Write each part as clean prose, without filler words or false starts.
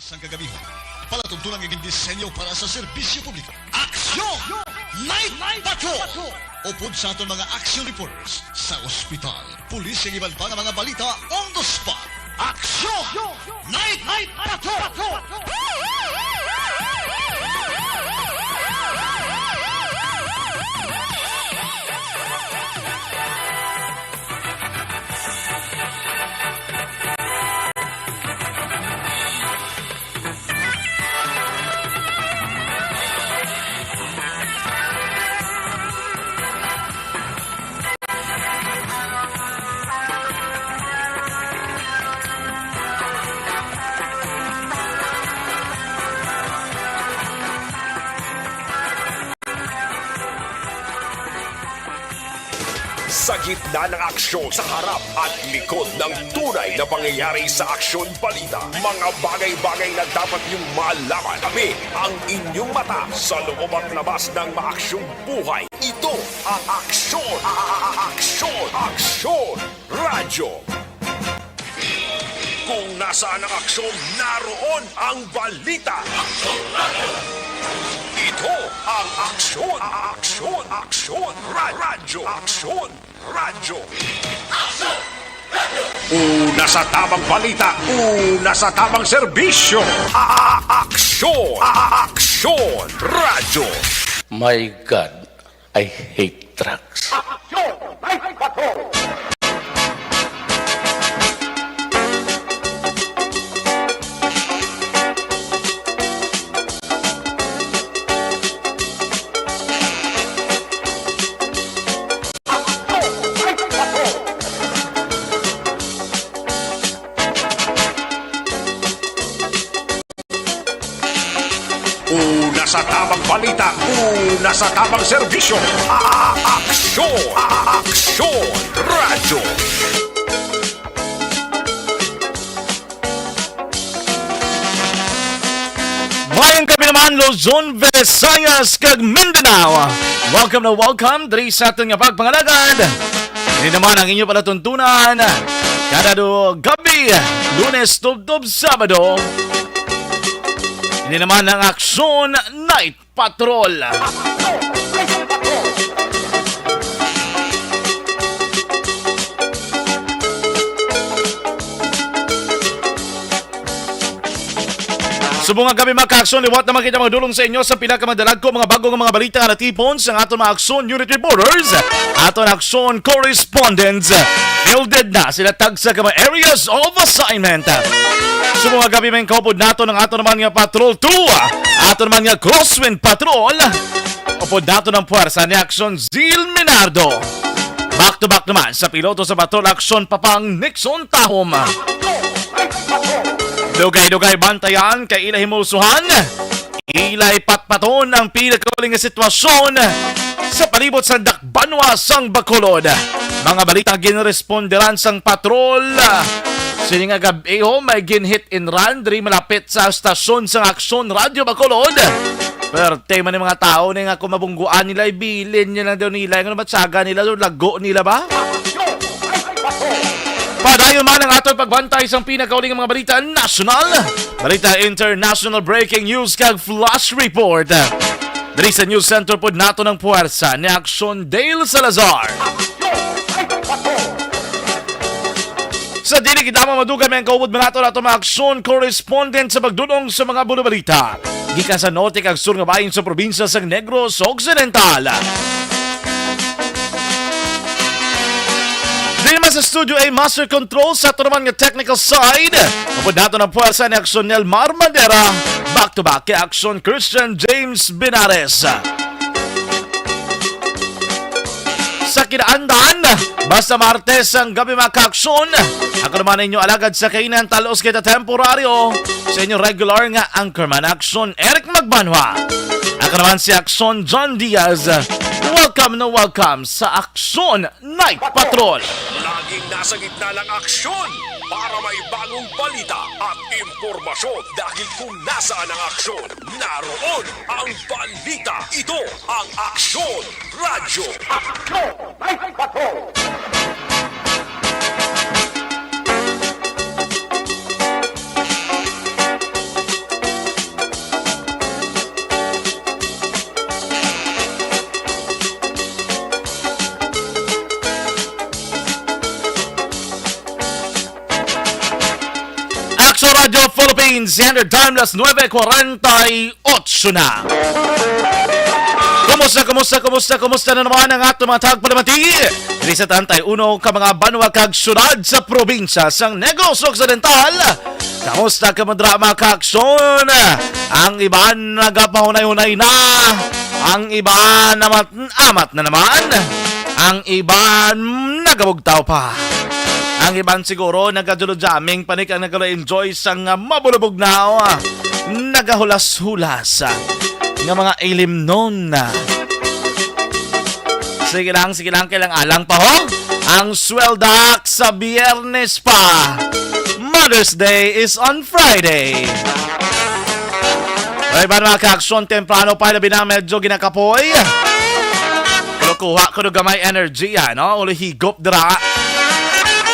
Sa kagabihan, palatuntunan ng disenyo para sa serbisyo publiko. Aksyon! Night Patrol! Upod sa aton mga action reporters sa ospital, pulis ang iban pa ng mga balita on the spot. Aksyon! Night Patrol! Sa gitna ng aksyon, sa harap at likod ng tunay na pangyayari sa aksyon balita. Mga bagay-bagay na dapat niyong malaman. Kami ang inyong mata sa loob at labas ng maaksyong buhay. Ito ang Aksyon! Aksyon! Radyo! Kung nasaan ang aksyon, naroon ang balita. Aksyon Radyo! Ito ang Aksyon! Radyo! Aksyon! Radyo! Una sa tamang balita, una sa tamang serbisyo. Aksyon! Radyo! My God, I hate drugs. Una sa tamang balita, una sa tamang serbisyo. Aksyon! Radyo! Mayang kami naman, Luzon, Visayas, kag Mindanao. Welcome diri sa aton nga pagpangalagad. Ini naman ang inyo palatuntunan kada gabi, Lunes, Tubtob, Sabado. Ini naman ang Aksyon Night Patrol. Subungan kami magka-aksyon, liwat naman kita magdulong sa inyo sa pinakamadalag ko mga bagong mga balita na natipon sa aton mga Aksyon Unit Reporters, aton Aksyon Correspondents. Fielded na sila tag sa mga areas of assignment. Subungan kami may kaupod nato ng aton naman nga Patrol 2, aton naman nga Crosswind Patrol, upod nato ng puwersa ni Aksyon Zil Minardo. Back to back naman sa piloto sa Patrol Aksyon Papang Nixon Tahom. Dugay-dugay bantayan kay ilay himulsuhan. Ilay patpaton ang pinakaling sitwasyon sa palibot sa Dakbanwa sang Bacolod. Mga balita ginresponderan sang patrol. Sini nga gabi may ginhit and run diri malapit sa stasyon sang Aksyon Radyo Bacolod. Pero tema ng mga tao na nga kung mabungguan nila, ibilin nila daw nila. Yung matsaga nila, lago nila ba? Padayon man ang atong pagbantay sa pinakauling mga balita national, balita international, breaking news kag flash report. Dari sa News Center pod nato ng puwersa ni Aksyon Dale Salazar. Sa dili kita madugan may kaubod manato nato mga Aksyon Correspondent sa pagdulong sa mga bulubalita. Gikan sa norte kag sur nga bahin sa probinsya sa Negros Occidental. Dili naman sa studio ay master control sa ito naman nga technical side. Upod nato ng puwersa ni Aksyon Nelmar Madera. Back to back kay Aksyon Christian James Binares. Sa kinaandan, basta Martes ang gabi mga ka-aksyon. Ako naman inyo alagad sa kainan talos kita temporaryo sa inyo regular nga anchorman Aksyon Eric Magbanwa. Ako naman si Aksyon John Diaz. Welcome sa Aksyon Night Patrol. Laging nasa gitna ng aksyon para may bagong balita at impormasyon. Dahil kung nasaan ang aksyon, naroon ang balita. Ito ang Aksyon Radyo. Aksyon Night Patrol. Radio Philippines, Standard Time, las 9:48 na. Kumusta na naman ang atong mga tagpalamati? Dili sa tantay, uno ka mga banwa kag syudad sa probinsya sang Negros Occidental. Kamusta ka mga mga kaaksyon? Ang iba nagapahunay-hunay na. Ang iba amat na naman. Ang iba nagabugtaw pa. Ang iban siguro nagajulod-jamming panik ang nagalo-enjoy sang mabulubog na nagahulas-hulas nga mga ilim nun. Sige lang, kailang alang pa ho. Ang sweldak sa Biyernes pa. Mother's Day is on Friday. Ay ba mga kaaksyon, temprano pa labi na medyo ginakapoy. Pero kuha ko gamay energy, no? Uli higop dira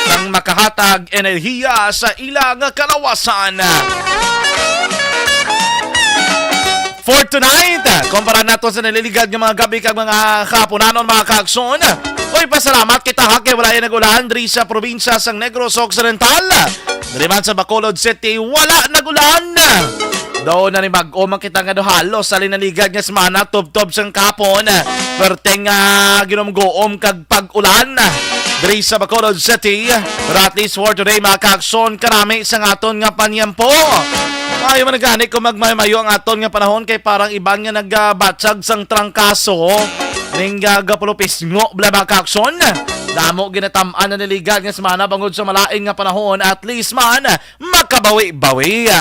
nang makahatag enerhiya sa ilang kalawasan. For tonight, kumpara nato sa naliligad ng mga gabi kag mga kapunanon mga kaaksyon. Uy, pasalamat kita ha kay wala yung nag-ulan diri sa probinsya sang Negros Occidental. Diri man sa Bacolod City, wala nag-ulan. Doon na ni mag-o makita nga do halos sa linaligad nga semana tub-tub sang kapon. Perteng ginomgoom kag pag-ulan diri sa Bacolod City. Pero at least for today mga kaaksyon, karami sang aton nga panyampo. Ayaw man nagani kung magmaymayo ang aton nga panahon kay parang iban nga nagbatsag sang trangkaso ning gapulupis ngo bla mga kaaksyon. Damo ginatamaan na niligad nga semana bangod sa malaing nga panahon, at least man makabawi-bawi.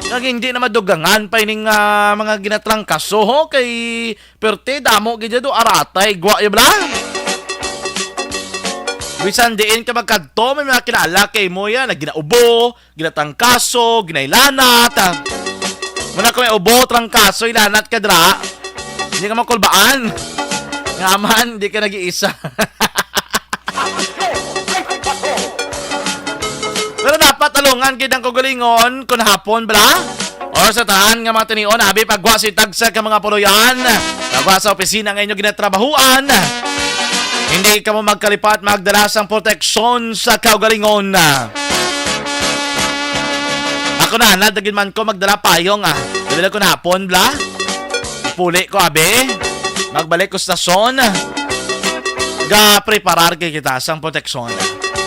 Nag hindi na madugangan pa ining mga ginatrangkaso ho kay perte damo gid do aratay gwa bla. Bisan diin ka magkadto, may mga kilala kay mo yan na ginaubo, ginatangkaso, ginailanat. Muna ko may ubo, trangkaso, ilanat ka dra. Hindi ka makulbaan. Nga man, hindi ka nag-iisa. Pero dapat talungan kitang kugalingon kung hapon, bala? Or sa tahan nga mga tinion, abi pagwa si tagsa ka mga puluyan. Pagwa sa opisina ngayon yung ginatrabahuan. Hindi ka mo magkalipat, magdala sang proteksyon sa kaugalingon. Ako na, nadagin man ko magdala payong. Dala ko na hapon, bla. Puli ko, abe. Magbalik ko stasyon. Ga-preparar kay kita sang proteksyon.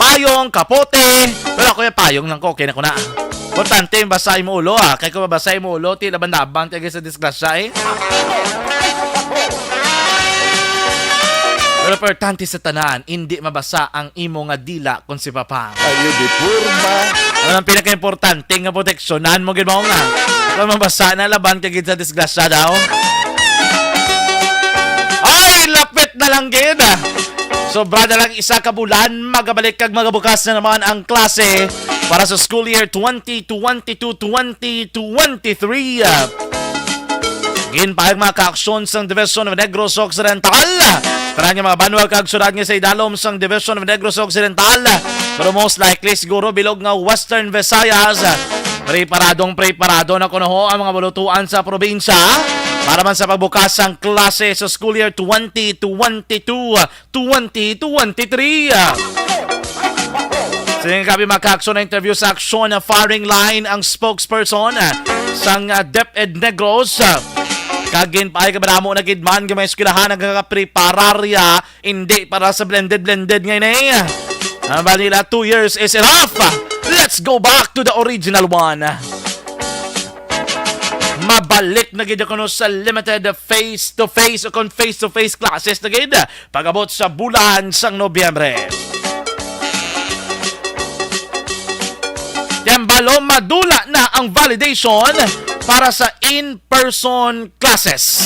Payong, kapote. Pero ako yung payong lang ko, okay na ko na. Importante, basahin mo ulo, Kaya kung mabasahin mo ulo, tilaban-laban tayo sa disgrasya, Pero importante sa tanan, hindi mabasa ang imo nga dila kung si Papa. Ayo di purma. Ano ang pinaka-importante nga proteksyonan mo, ginawa nga. Kung mabasa na, laban ka gid sa disgrasya daw. Ay, lapit na lang gid. Sobra na lang isa ka bulan, magabalik kag magabukas na naman ang klase para sa school year 2022-2023. Ginpahag mga kaaksyon sang Division of Negros Occidental. Karang mga banwa kaagsurat nga sa idalom sang Division of Negros Occidental. Pero most likely siguro bilog nga Western Visayas. Preparado na kuno ang mga bulutuan sa probinsya para man sa pagbukas ang klase sa school year 2022-2023. Sige kami makakso na interview sa aksyon na firing line ang spokesperson sang DepEd Negros. Kagin pa ay kabaramo na gidman gamay eskwelahan nagkakaprepararya hindi para sa blended ngayon Ang balila 2 years is enough. Let's go back to the original one. Mabalik na gid ako sa limited face-to-face o kon face-to-face classes na gid pagabot sa bulan sang Nobyembre. Tembalo madula na ang validation para sa in-person classes.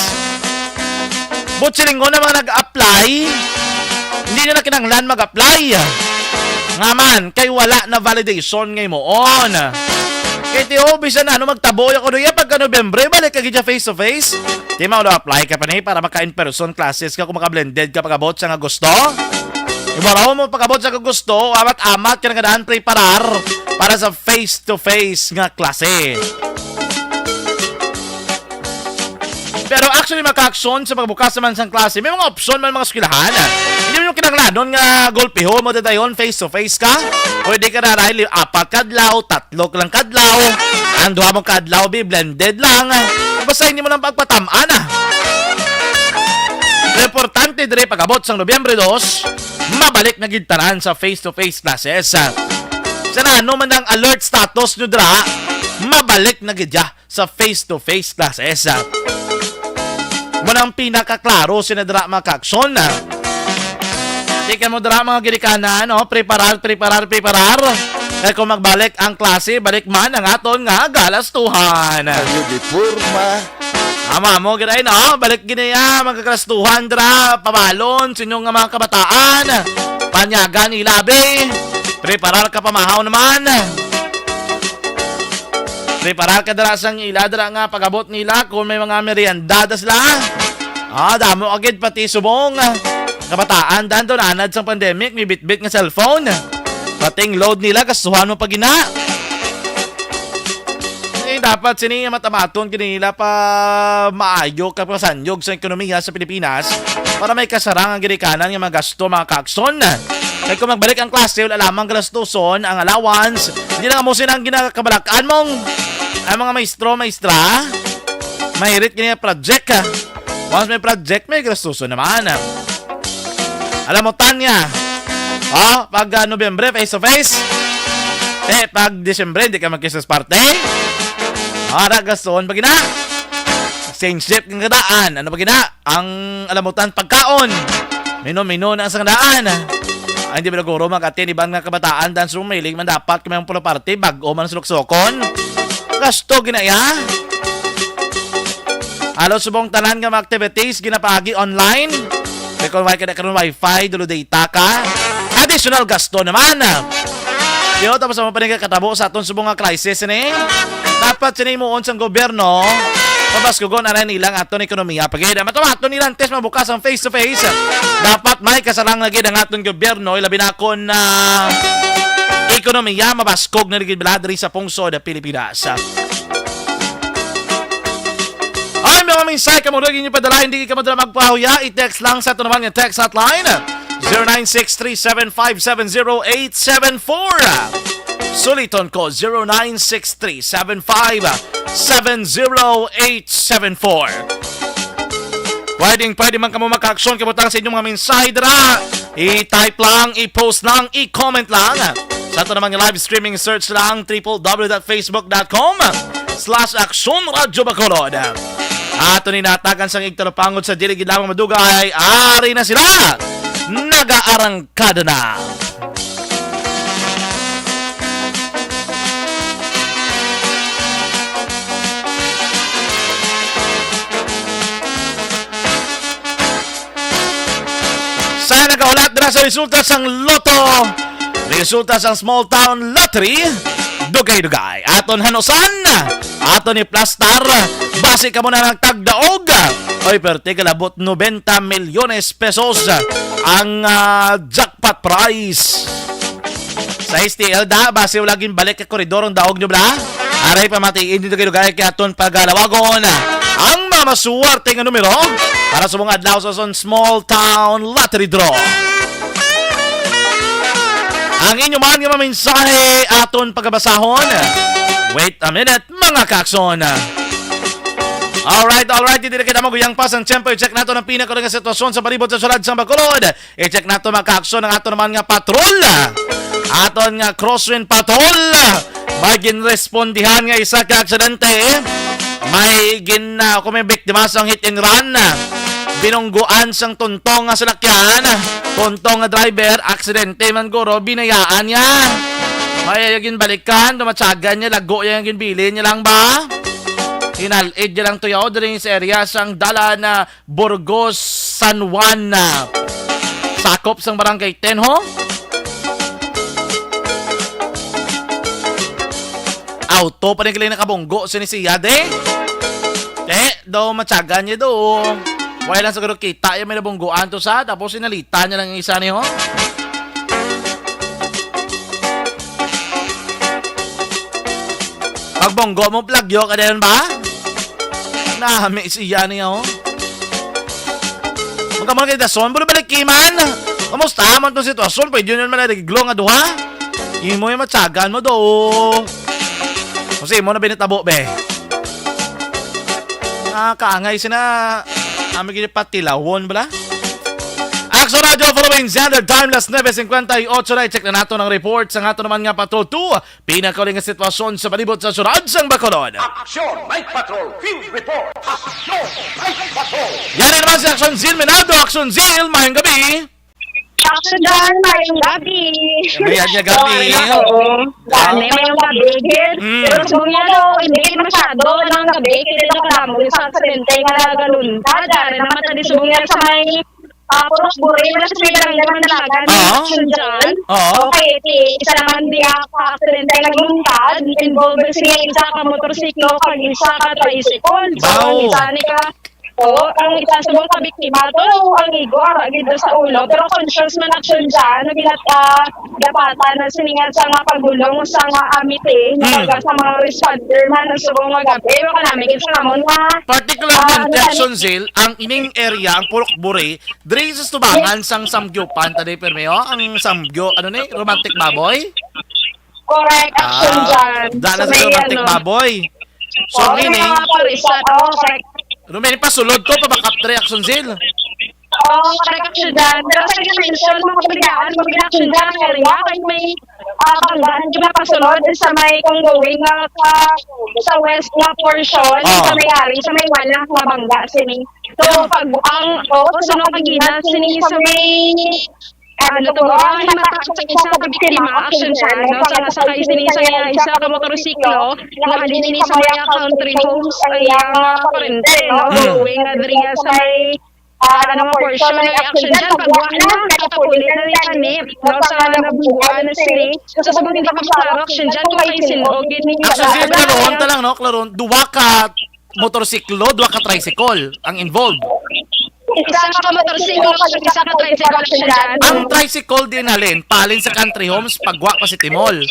Butsilinggo na mga nag-apply, hindi na kinanglan mag-apply. Nga man, kay wala na validation ngay mo on. Kaya tiyo, bisa na magtaboy ako doon pagka Nobyembre, balik ka gidya face-to-face. Di mo apply ka pa na para maka-in-person classes ka kung maka-blended ka pagabot sa nga gusto. Ibaraw mo pagabot sa nga gusto, amat-amat ka na kadaan preparar para sa face-to-face nga klase. Pero Actually, mga ka-aksyon, sa pagbukas naman sa klase, may mga opsyon, may mga eskwelahan. Hindi mo yung kinanglanon nga gulpiho mo dadayon face-to-face ka. Pwede ka na dahil 4 kadlaw, 3 lang kadlaw. Ang 2 mong kadlaw, blended lang. Basta hindi mo lang pagpatamaan. Importante dire pag-abot sang Nobyembre 2, mabalik na gintanan sa face-to-face classes. Sana ano man ang alert status nyo dira, mabalik na gidya sa face-to-face classes. Manang pinakaklaro sinadra mga ka-aksyon. Di ka mo dira mga girikana, no? Preparar. Kaya kung magbalik ang klase, balik man ang aton nga galastuhan. Uniforma. Ama mo, giray no? Balik ginaya, magkakalastuhan dira, pabalon, sinyong nga mga kabataan. Panyagan ilabi. Preparar ka pamahaw naman. Preparar ka dira sang ila dira nga pag-abot nila kung may mga meriendada sila. Damo agad pati subong. Kabataan dan doon anad sa pandemic, may bit-bit nga cellphone. Pating load nila kasuhan mo pagina. Dapat sini matamaton kinila pa maayo kapasanyog sa ekonomiya sa Pilipinas para may kasarang ang girikanan nga magasto mga ka-aksyon. Kaya kung magbalik ang klase, wala lamang galastuson, ang allowance, hindi na nga mo sinang ginakabalakaan mong ang mga maestra, mahirit ganyan project ha. Once may project, may gastuson naman. Alam mo, Tanya, pag Nobyembre, face-to-face, pag Desyembre, hindi ka mag-Christmas party, gastuson, pag ina, exchange trip ng kadaan, ano pag ina, ang alamutan, pagkaon, mino na ang daan. Hindi ba naguro mag-atin ibang nga kabataan dan sumiling man dapat kami ang pula party bago man suluksokon. Gasto ginaya. Alo subong tanan nga mga activities ginapagi online. Kung may karon wifi, dulo data ka. Additional gasto naman. Yo tapos mo pa rin katabo sa aton subong nga crisis ni. Dapat sinimuon sa gobyerno pabaskugon na nilang aton ekonomiya. Pagkita matumaton nilang test mabukas ang face-to-face. Dapat may kasarang lagi ng aton gobyerno ilabi na kon na ekonomiya mabaskog na ligid biladri sa pungso da Pilipinas. Ay, mga minsay ka mo lagi nyo padala, hindi ka madala magpahuya. I-text lang sa ito naman yung text hotline 0963-750-874. Suliton ko 0963-750-874. Pwede man ka mo maka-aksyon kabutang sa inyong mga mensahe dira. I-type lang, i-post lang, i-comment lang. Sa ito naman yung live streaming search lang www.facebook.com/Aksyon Radyo Bacolod. Ato ninatagan sang igtarapangod sa diligid lamang madugay. Ari na sila. Nag-aarangkada na. Sa nagaulat na sa resulta sang Lotto, resulta sang Small Town Lottery, dugay-dugay. Aton hanusan, aton ni Plastar, base ka muna ng tagdaog. Oy, perte kalabot 90 milyones pesos ang jackpot prize. Sa STL da, base ulagin balik ka koridorong daog nyo bla. Aray pamatiin dito dugay-dugay kaya aton pagalawagon. Ang mamasuwarte nga numero para sa mga adlaw sa Small Town Lottery Draw. Ang inyo man nga mensahe aton pagabasahon. Wait a minute, mga kakson. Alright, hindi na kita maguyang pas ang tempo. I-check nato ang pinakalang sitwasyon sa palibot sa sulad sa Bacolod. I-check nato mga kakson ang aton naman nga patrol. Aton nga crosswind patrol. May ginrespondihan nga isa ka aksidente. May kung may biktima sang hit and run. Binungguan sang tuntong nga salakyan. Tuntong nga driver, aksidente man guro, binayaan niya. May yagin balikan, tumatsagan niya, lago niya yung ginbili niya lang ba? Hinalid niya lang tuyaw din sa area sang dala na Burgos, San Juan na. Sakop sang barangay 10 ho? Auto pa rin kilay nakabunggo sinisiya de. Daw matyagan niya do. Wala lang siguro kita yung may nabungguan to sa. Tapos sinalita niya lang yung isa niyo. Pagbonggo mo plagyo ka din ba? Nami siya niya oh. Kamu kay dason, bulo balik kiman. Kamusta man tong sitwasyon? Pwede yun man nagiglo nga duha? Imo yung matsagan mo do. Kasi mo na binitabo be. Kaangay sina. Ami gini patilawon bala. Akso Radio following Xander Timeless 9:58 na check na nato ng report sa ato naman nga Patrol 2. Pinakaling nga sitwasyon sa palibot sa syudad sang Bacolod. Aksyon! Night Patrol! Field Report! Aksyon! Night Patrol! Yan na naman si Action Zil Minado. Action Zil, mahing gabi. Action dyan, mayong gabi. Mayan niya gabi. Oo. Dami, mayong gabi. Pero kung yan o, hindi masyado ng gabi. Kaya na kalamo yung sa aksidente nga nagalunta. Dari naman tadi subungan sa may puros buri. Wala sa may lang naman dalaga. Action dyan. Okay, isa naman di ka aksidente nagluntad. Involved siya isa ka motorsiklo, kag isa ka tricycle. So, ang isa ni ka ang isa sa mga kabiktima to, ang igo, aragid sa ulo. Pero conscious man action dyan, gapatan na siningan sa mga pagulong sa mga amite, sa mga responder man, sa mga gabi. Pero kanamigin sa namon nga. Particular din, Action Zil, ang ining area, ang Purok Buri, diri sa tubangan sang Samgyopan, taday permeo, ang Samgyo, romantic baboy? Correct, action dyan. Dala sa romantic baboy. So, may meaning, mga parisat, correct. Rumeni pa sulod to, pabakaptre Action Zil. Correct action dyan. Pero sa extension, mga kabigaan, mag-action dyan ang area, kahit may banggaan, di ba pasunod sa may kung going sa west na portion, sa may ari, sa may walang mga bangga, sini. So, pag sunod pag-ina, sini sa may ang matakot sa isa sa biktima, action siya, sa nasakay sini sa isa ka motorsiklo, nakalin ini sa may country homes, ay parente, going na diriya sa may portion ng action dyan, pagbuha na, nakapuli na rin kanip, sa nabubuha na sila, so sa mga nakaklaro, action dyan, kung kayo sinogin ninyo. Action Zil, klaron ta lang, no? Klaron, duwa ka motorsiklo, duwa ka tricycle, ang involved. Isa ka motorsiklo, isa ka tricycle, action dyan. Ang tricycle din halin, palin sa country homes, pagwa pa si Timol.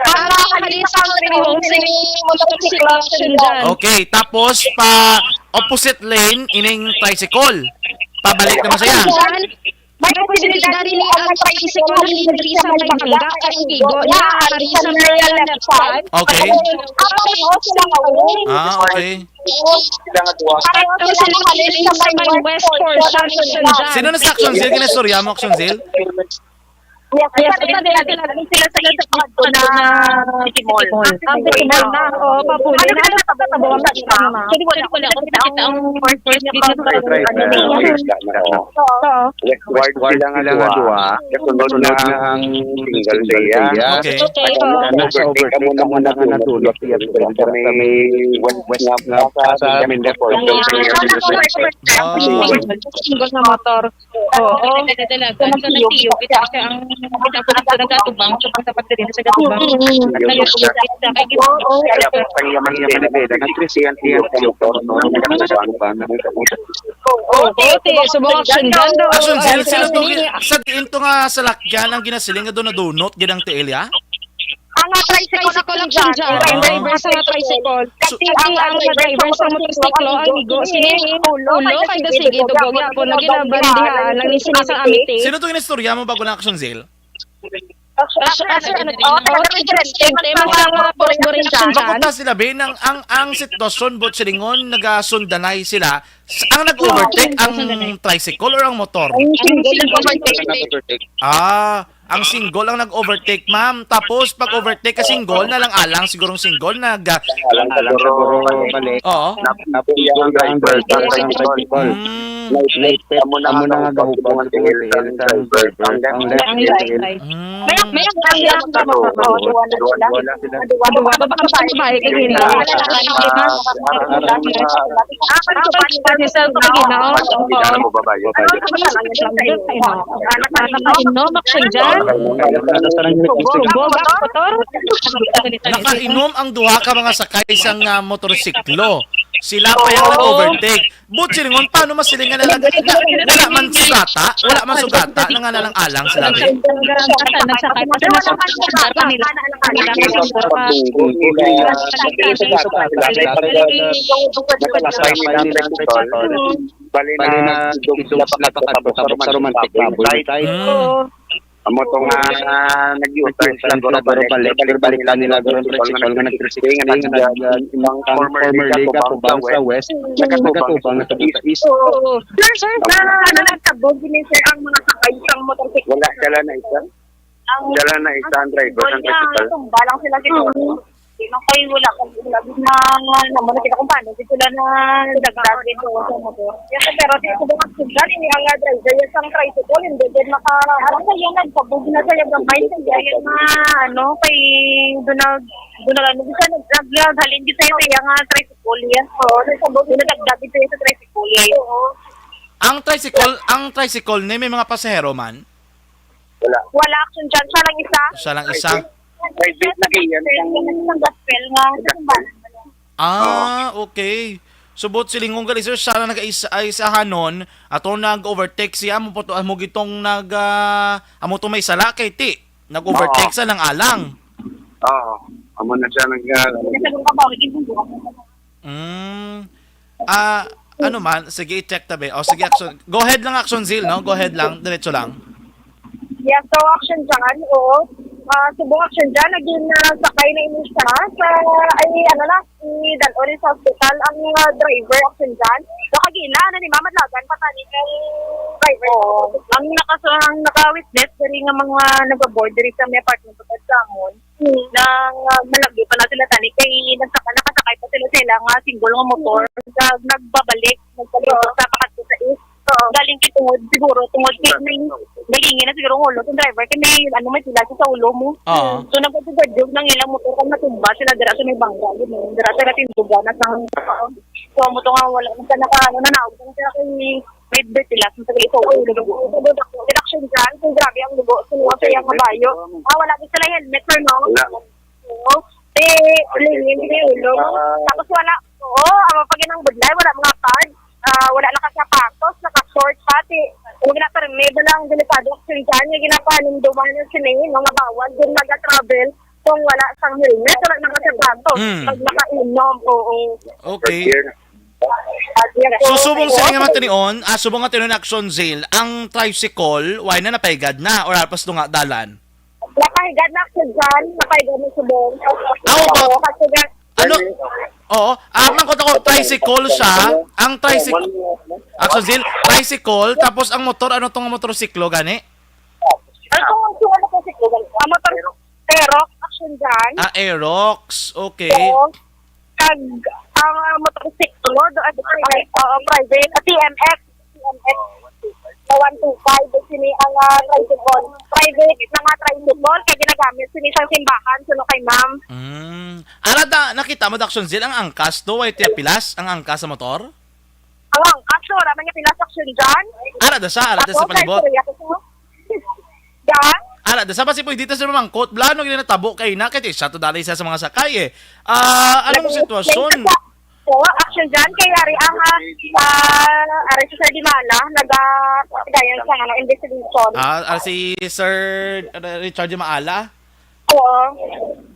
Halin sa country homes, sini motorsiklo, action dyan. Okay, tapos pa opposite lane, ining tricycle. Pabalik naman siya. May posibilidad ni ang tricycle na hindi sa may bangga kay Igo na ari sa may left side. Okay. Okay. Tapos sila halin sa may west portion dyan. Sino na sa Action Zil? Kinastorya mo, Action Zil? Yes, sila sa pagto na Timol. Ang Timol na, papuli na. Ano sa tatabawang sa iba? Hindi wala ako kita ang first video Ward lang nga duwa, kasunod na ang single day. Okay. Nasa overtake ka muna nga natulog. Sa may west nga sa Mindepor. Single na motor. Oo. Kung nag-tiyo, kita ang nagkatubang sa pagsapat din sa gatubang. Action Zil, sila to sa diin to nga sa lakyan ang ginasiling nga doon na donut, ginang tiilya? Ang tricycle lang siya dyan. Ang driver sa tricycle. Kasi ang driver sa motorsiklo, ang igo, ulo, kay dasigi, dugog, yapon, na ginabandihan, nang nisinis ang amite. Sino to ginistorya mo bago na Action Zil? Bakit na sila, Ben? Ang sitwasyon, bot silingon, nagasundanay sila. Ang nag-overtake, ang tricycle or ang motor? Ang single ang nag-overtake, ma'am. Tapos, pag overtake ka single, na lang alang, sigurong single, Alang siguro balik. Oo. Napiyang driver sa tricycle. Late mo na nga gahupong ang tingil sa driver. Ang left. May ang kasi ang wala sila. Baka sa bahay kay Gina. Nakainom ang duha ka mga sakay sang motorsiklo. Sila pa yung nag-overtake. But silingon, paano masilingan na lang? Wala man sugata? Wala man sugata? Nangangalang alang sila. Nagsakay pa sila sa kanila. Bali na sa romantic baboy. Amo tong nag-U-turn sila balik nila doon principal nga nag-tricycle nga ng former liga tubang sa west nagatubang sa east. Sir, na nagtabog din sir ang mga sakay ng motorsiklo. Wala dala na isa ang driver ng tricycle. Tumba lang sila dito. Kaya wala na naman kita kung paano sila na dagdag dito sa motor. Yes, pero dito ba sila ini ang driver yung sang tricycle hindi din makaharang na yan nagpabog na sa yung gamay sa yan na kay doon na bisa naghalin dito sa yung tricycle yan. Oo, nagpabog na dagdag dito sa tricycle yan. Ang tricycle ni may mga pasahero man? Wala action dyan. Siya lang isa. Private na ganyan. Gospel nga. Okay. Subot silingon gali sir sana nag-aisahan nun ato nag-overtake siya mo po mo gitong amo to may sala kay ti nag-overtake sa ng alang. Oo. Amo na siya ano man sige i-check tabi. O sige action. Go ahead lang Action Zil no. Go ahead lang diretso lang. Yes, so action dyan, subong action dyan, naging sakay na ini siya sa, dalon sa hospital, ang driver action dyan. So, kagila na ni Mamadlagan, patanin ng driver. Ang naka-witness, dari nga mga nag-board, dari sa may apartment sa Samon, nang malagyo pa na sila tani, kay nakasakay pa sila nga single nga motor, nagbabalik sa pakat sa east. Galing kitungod, siguro, tungod galingin na siguro ng ulo, yung driver, kaya may tila sa ulo mo. So, nagpapagod ng ilang motor, kung natumba sila, dira sa may bangga, dira sa natinduga, so, mo to nga, wala, nanawag, sila kay may tila, sa tagal ito, reduction dyan, kung grabe ang lugo, sinuwa sa iyang mabayo, wala din sila helmet, sir, no? Lingin, ulo, tapos wala, ang pag ng budlay, wala mga card, wala nakasapatos, naka-short pati. Kung ginaparme ba lang delikado action dyan, yung ginapaninduman ng siningin, mga bawal, yung nag-travel, kung wala sang helmet, wala nakasapatos. Pag naka-inom, Okay. So, subong sa nga matinion, subong nga tinion Action Zil, ang tricycle, why na napaigad na, or alpas nga dalan? Napahigad na action dyan, napahigad na subong. Ano? Oo. Mangkot ako, tricycle siya. Ang tricycle. Action Zil, tricycle. Tapos ang motor, ano tong motorsiklo, gani? Ano po siklo? Ang motor, Aerox, action dyan. Aerox. Okay. Ang motorsiklo, private, TMX. 125, sini ang tricycle. Private nga tricycle, kaya ginagamit sini sa simbahan, suno kay ma'am. Nakita mo, Action Zil, ang angkas do, ay pilas, ang angkas sa motor? Ang angkas, wala man niya pilas action dyan. Arada sa palibot. Yan? Arada sa, basi po, dito sa mamangkot, blano gina natabo kay na, kaya siya to dali sa mga sakay anong sitwasyon? Action dyan, kaya ari ang ari si Sir Dimala, nag-gayan sa investigation. Si Sir Richard Maala? Oo.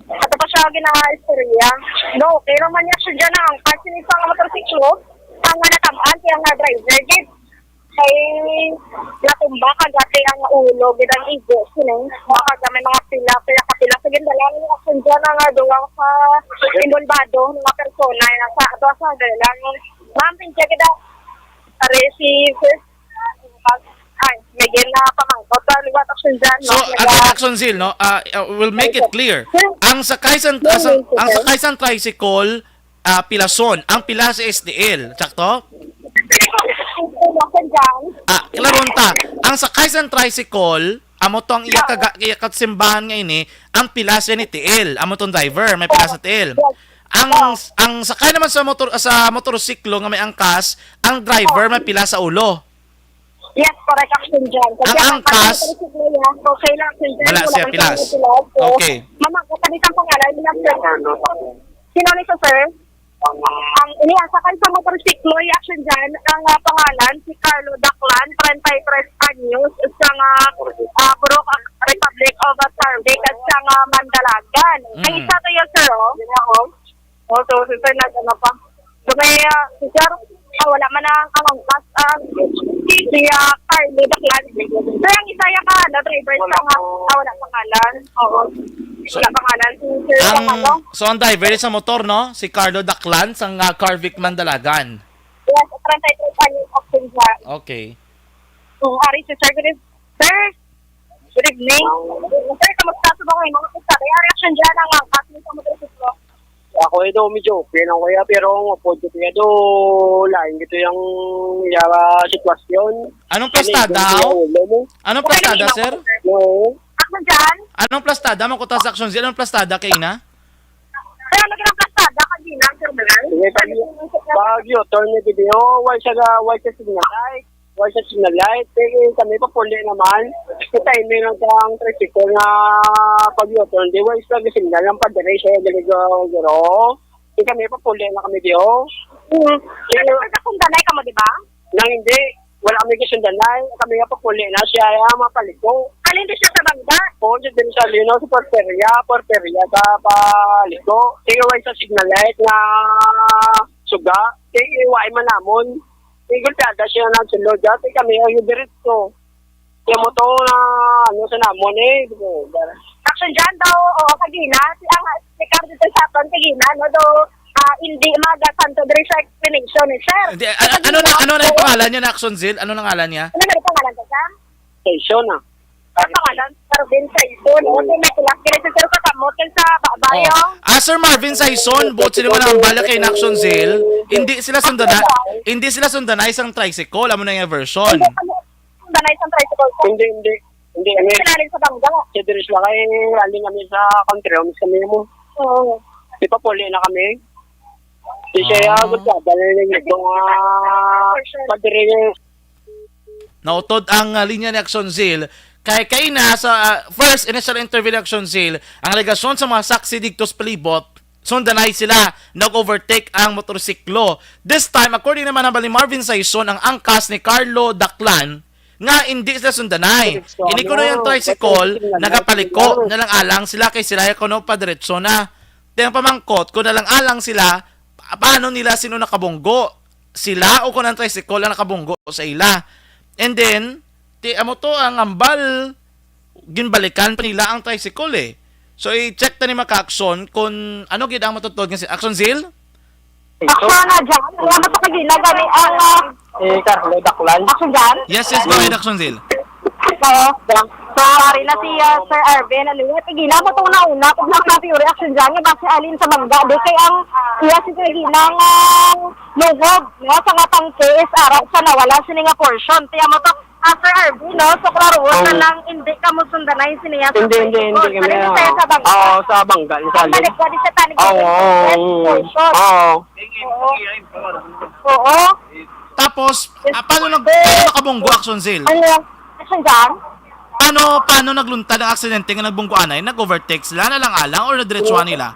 At pa siya gina-istorya. No, pero man niya siya dyan ang angkas, sinisa nga motorsiklo, ang natamaan, kaya nga driver, kay natumba kagati ang ulo gidang igo sining baka may mga pila sa gindalan ng action dyan ang duwang sa involvado ng mga persona na sa dalang ma'am pincha kita receive may gina pamangkot liwat action dyan so Action Zil no we'll make it clear ang sakay sa tricycle pilason ang pila sa SDL sakto klaron ta. Ang sakay sa tricycle, amo tong iyakat simbahan nga ini, ang pilasa ni TL, amo tong driver, may pilasa TL. Ang sakay naman sa motorsiklo nga may angkas, ang driver may pila sa ulo. Yes, correct action dyan. Ang angkas, okay lang action dyan. Wala siya pilas. Okay. Mama, katanitan pangalan, sino ni sir? Ang iniasakan sa motorsiklo, i-action dyan, ang pangalan, si Carlo Daclan, 33 anyos, sa Purok Republic of Sarvic at sa Mandalagan. Ang isa to yun, sir, so, sir, nag-ano pa. So, may, sir, wala man ang angkas, si Carlo Daclan. Sir, ang isa yung driver sa wala pangalan. Oo. Wala pangalan. Sir, So ang driver sa motor, no? Si Carlo Daclan sa Carvic Mandalagan. yes, 33 anyos, option dyan. Okay. Ari, sir, good evening. Sir, kamusta sa mga mga kusari? Reaction dyan ang angkas sa motorsiklo. Ako ito medyo okay lang kaya pero mapod ko kaya do lain gitu yung sitwasyon. Anong plastada? Anong plastada, sir? No. Action dyan? Anong plastada? Makutas action sila. Anong plastada kay na? Sir, ano ginang plastada? Kanina, sir, Sige, pag yun, turn ni video, why siya signal light? Why siya signal light? Pero kami pa puli naman. Kita may lang kang tricycle na pag yun, turn di, why siya signal lang pa dire siya galigaw gero. Kami pa puli na kami diyo. Sir, nagkasundanay ka mo, di ba? Nang hindi, wala kami kasundanay. Kami nga pa puli na siya mapaliko. Alin din siya sa bangga? Oo, dyan din sa Lino, sa Porteria, sa Paliko. Sige, why sa signal light na suga. Sige, iwain man namon. Sige, gulpiada siya ng sulod. Sige, kami ang yubiritso. Kaya mo to na, sa namon Action dyan daw, kagina, si Carlo dito sa aton, kagina, no, daw, hindi magasanto diri sa explanation ni sir. Ano na yung pangalan niya na Action Zil? Ano na pangalan niya? Ano na yung pangalan ka, sir? Station na. Ang pangalan, Marvin Saison, no, may kulak, kaya si sir kakamot sa babayo. Sir Marvin Saison, bot sila man ang bala kay Action Zil, hindi sila sundanay isang tricycle, amo na yung version. Sundanay sa tricycle, sir. Hindi. Hindi kami. Sinaling sa bangga. Si Dirish lang kayo, raling kami sa country homes kami mo. Oo. Di pa puli na kami. Di siya gulpiada na itong padiri. Nautod ang linya ni Action Zil. Kay na sa first initial interview ni Action Zil, ang alegasyon sa mga saksi dito sa palibot, sundanay sila, nag-overtake ang motorsiklo. This time, according naman ang bali Marvin Saison, ang angkas ni Carlo Daclan, nga hindi sila sundanay. Ini ko yung tricycle, nagapaliko, nalang-alang sila kay sila kuno pa diretso na. Tiyang pamangkot, kung nalang-alang sila, paano nila sino nakabunggo? Sila o kung ang tricycle ang nakabunggo sa ila? And then, amo to ang ambal, ginbalikan pa nila ang tricycle eh. So, i-check ta ni Maka-Action kung ano gid ang matutod nga si Action Zil? Action na dyan. Kaya mo sa kagina, gani ang Carlo Daclan. action dyan. Yes, go ahead, Action Zil. So, ari na si Sir Arvin, aliwet, igina mo itong nauna, kung natin yung reaction dyan, nga base alin sa mangga, di kay ang iya si Kagina nga lugog, no, sa nga tangke is arap sa nawala sini nga portion. Tiya mo to, Sir Arvin, no, so klaro, sa lang hindi ka mo sundanay siniya sa Hindi kami. Alin siya sa bangga. Oo, sa bangga. Sa alin. Balik ko, di siya tanig portion. Oo. Tapos, paano nakabunggo Action Zil? Ano yung action dyan? Paano nagluntad ang aksidente nga nagbunggo anay? Nag-overtake sila na lang alang or nadiretsuhan nila?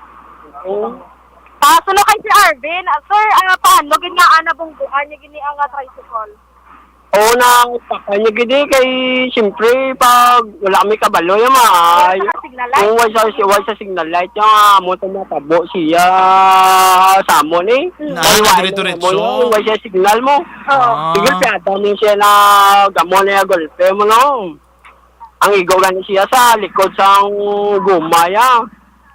Suno kay si Arvin. Sir, paano gin nga nabungguan niya gini ang tricycle? Oo na, niya gini kay, siyempre, pag wala kami kabalo, yung mga, Signal light? kung wala sa signal light, yung mo ito matabo siya sa amon eh. Dire-diretso. Wala siya signal mo. Oo. Sige, piyata niya siya na gamon na golpe mo, no? Ang igogan siya sa likod sa gumaya.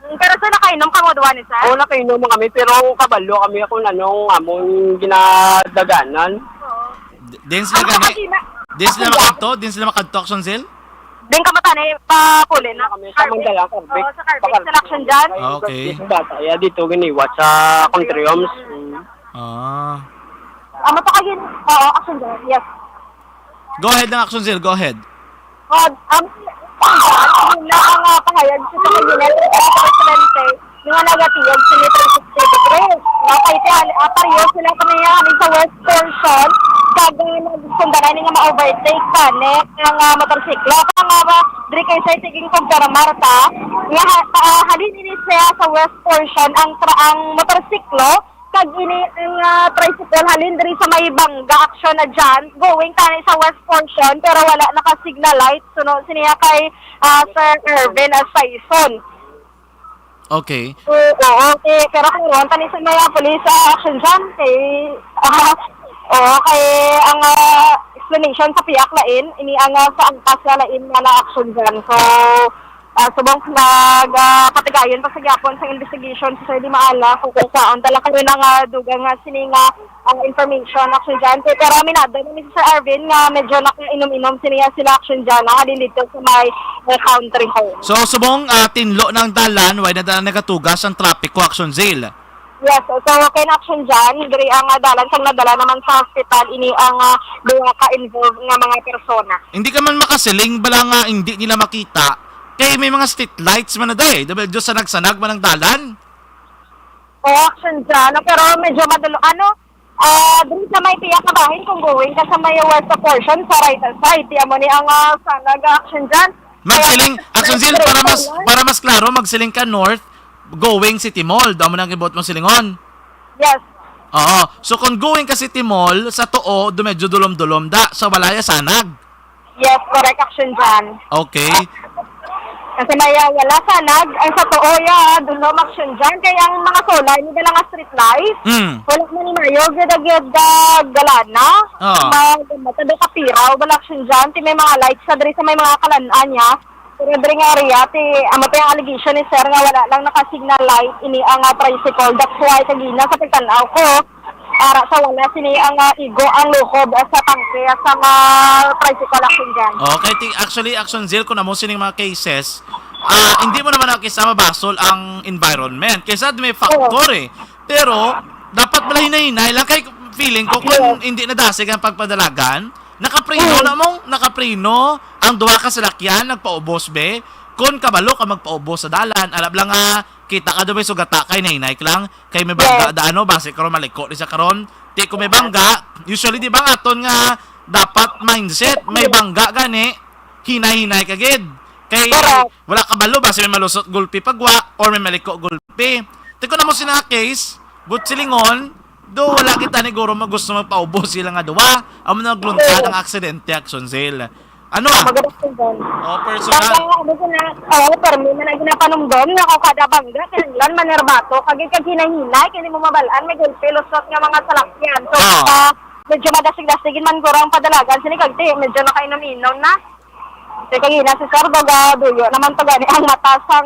Pero sir, nakainom ka mo duwa ni sir? Oo, nakainom kami, pero kabalo kami kung anong amon ginadaganan. Din sila gani? Din sila makadto Action Zil? Din ka matani pa puli na? Kami sa Mandala, Carbik. Oo, sa Carbik. Selection dyan? Okay. Kaya dito ganiwat sa country homes. Amo to kagin? Oo, action dyan. Yes. Go ahead ng Action Zil, go ahead. Na ang pahayag sa kagin presidente nga nagatiyag sa 360 degrees. Okay, pariyo sila kami sa west portion kag nagsundanan nga ma-overtake pa ang motorsiklo. Ang diri kay sa tiging kong Marta, nga halin ini siya sa west portion ang motorsiklo kag ini ang tricycle halin diri sa may bangga action na dyan, going tani sa west portion, pero wala naka-signal light. Sunod siniya kay Sir Irvin Saison. Okay. Oo, okay. Pero kung ron, tani sa mga police action dyan, kay, kay ang explanation sa piyak lain, ini ang sa angkas na lain na action dyan. So, subong patigayon pa sa gyapon sa investigation sa Sir Di Maala kung saan tala ka rin ang dugang sininga ang information action dyan. Pero minado namin si Sir Arvin nga medyo nakainom-inom siniya sila action dyan na dito sa may country home. So, subong tinlo ng dalan, why na dalan nagatugas ang traffic ko action zale? Yes, so okay na action dyan. Diri ang dalan sang nadala naman sa hospital, ini ang duwa ka-involved nga mga persona. Hindi ka man makasiling, bala nga hindi nila makita. Kaya may mga street lights man na dahi. Dahil Diyos sa nagsanag man ng dalan. Action dyan, pero medyo madulo. Dun sa may piyak na bahin kung going ka sa may west portion, sa right side, tiyan mo ni ang sanag action dyan. Magsiling, action zil, para mas klaro, magsiling ka north, going City Mall. Daw mo nang ibot mo silingon. Yes. Oo. So kung going ka City Mall, sa Too, medyo dulom-dulom da. Sa Walaya, sanag. Yes, correct action dyan. Okay. Kasi may wala sanag, ang sa Too, dulom action dyan. Kaya ang mga solar, hindi lang street light. Wala man mayo, gid galana. Matado kapiraw, wala action dyan. May mga lights sa diri sa may mga kalanaan niya. Pero diri nga area, amo pa yung allegation ni Sir nga wala lang naka-signal light, ini ang tricycle. That's why kagina sa pagtanaw ko, ara sa wala sini ang igo ang lukob sa tangke sa mga tricycle action dyan. Okay, actually, action zero ko na mo sining mga cases, hindi mo naman nakisama basol ang environment. Kaysa may factor eh. Pero, dapat pala hinay-hinay lang. Kaya feeling ko, kung hindi nadasig ang pagpadalagan, nakaprino na mong, nakaprino ang duwa ka sa lakyan, nagpaubos be. Kung kabalo ka magpaubos sa dalan, alam lang kita ka doon may sugata kay nainay lang, kay may bangga daano, base karon maliko di sa karon. Ti kung may bangga, usually di ba aton nga dapat mindset, may bangga gani, hinay-hinay kagid. Kay wala kabalo, base may malusot gulpi pagwa, or may maliko gulpi. Ti ko na mo sina case, but silingon, do wala kita ni guro gusto magpaubos sila nga duwa. Amo na nagluntad ang aksidente action sale. Ano personal. Pero may man ginapanumdom na ako kada bangga, kailan manerbato, kagid kag hinahinay, kaya mo mabalaan, may gulpi, lusot nga mga salakyan. So, medyo madasig-dasigin man guro ang padalagan, sinikagti, medyo nakainom-inom na. Kasi kagina si Sir Duyo, naman to gani, ang mata sa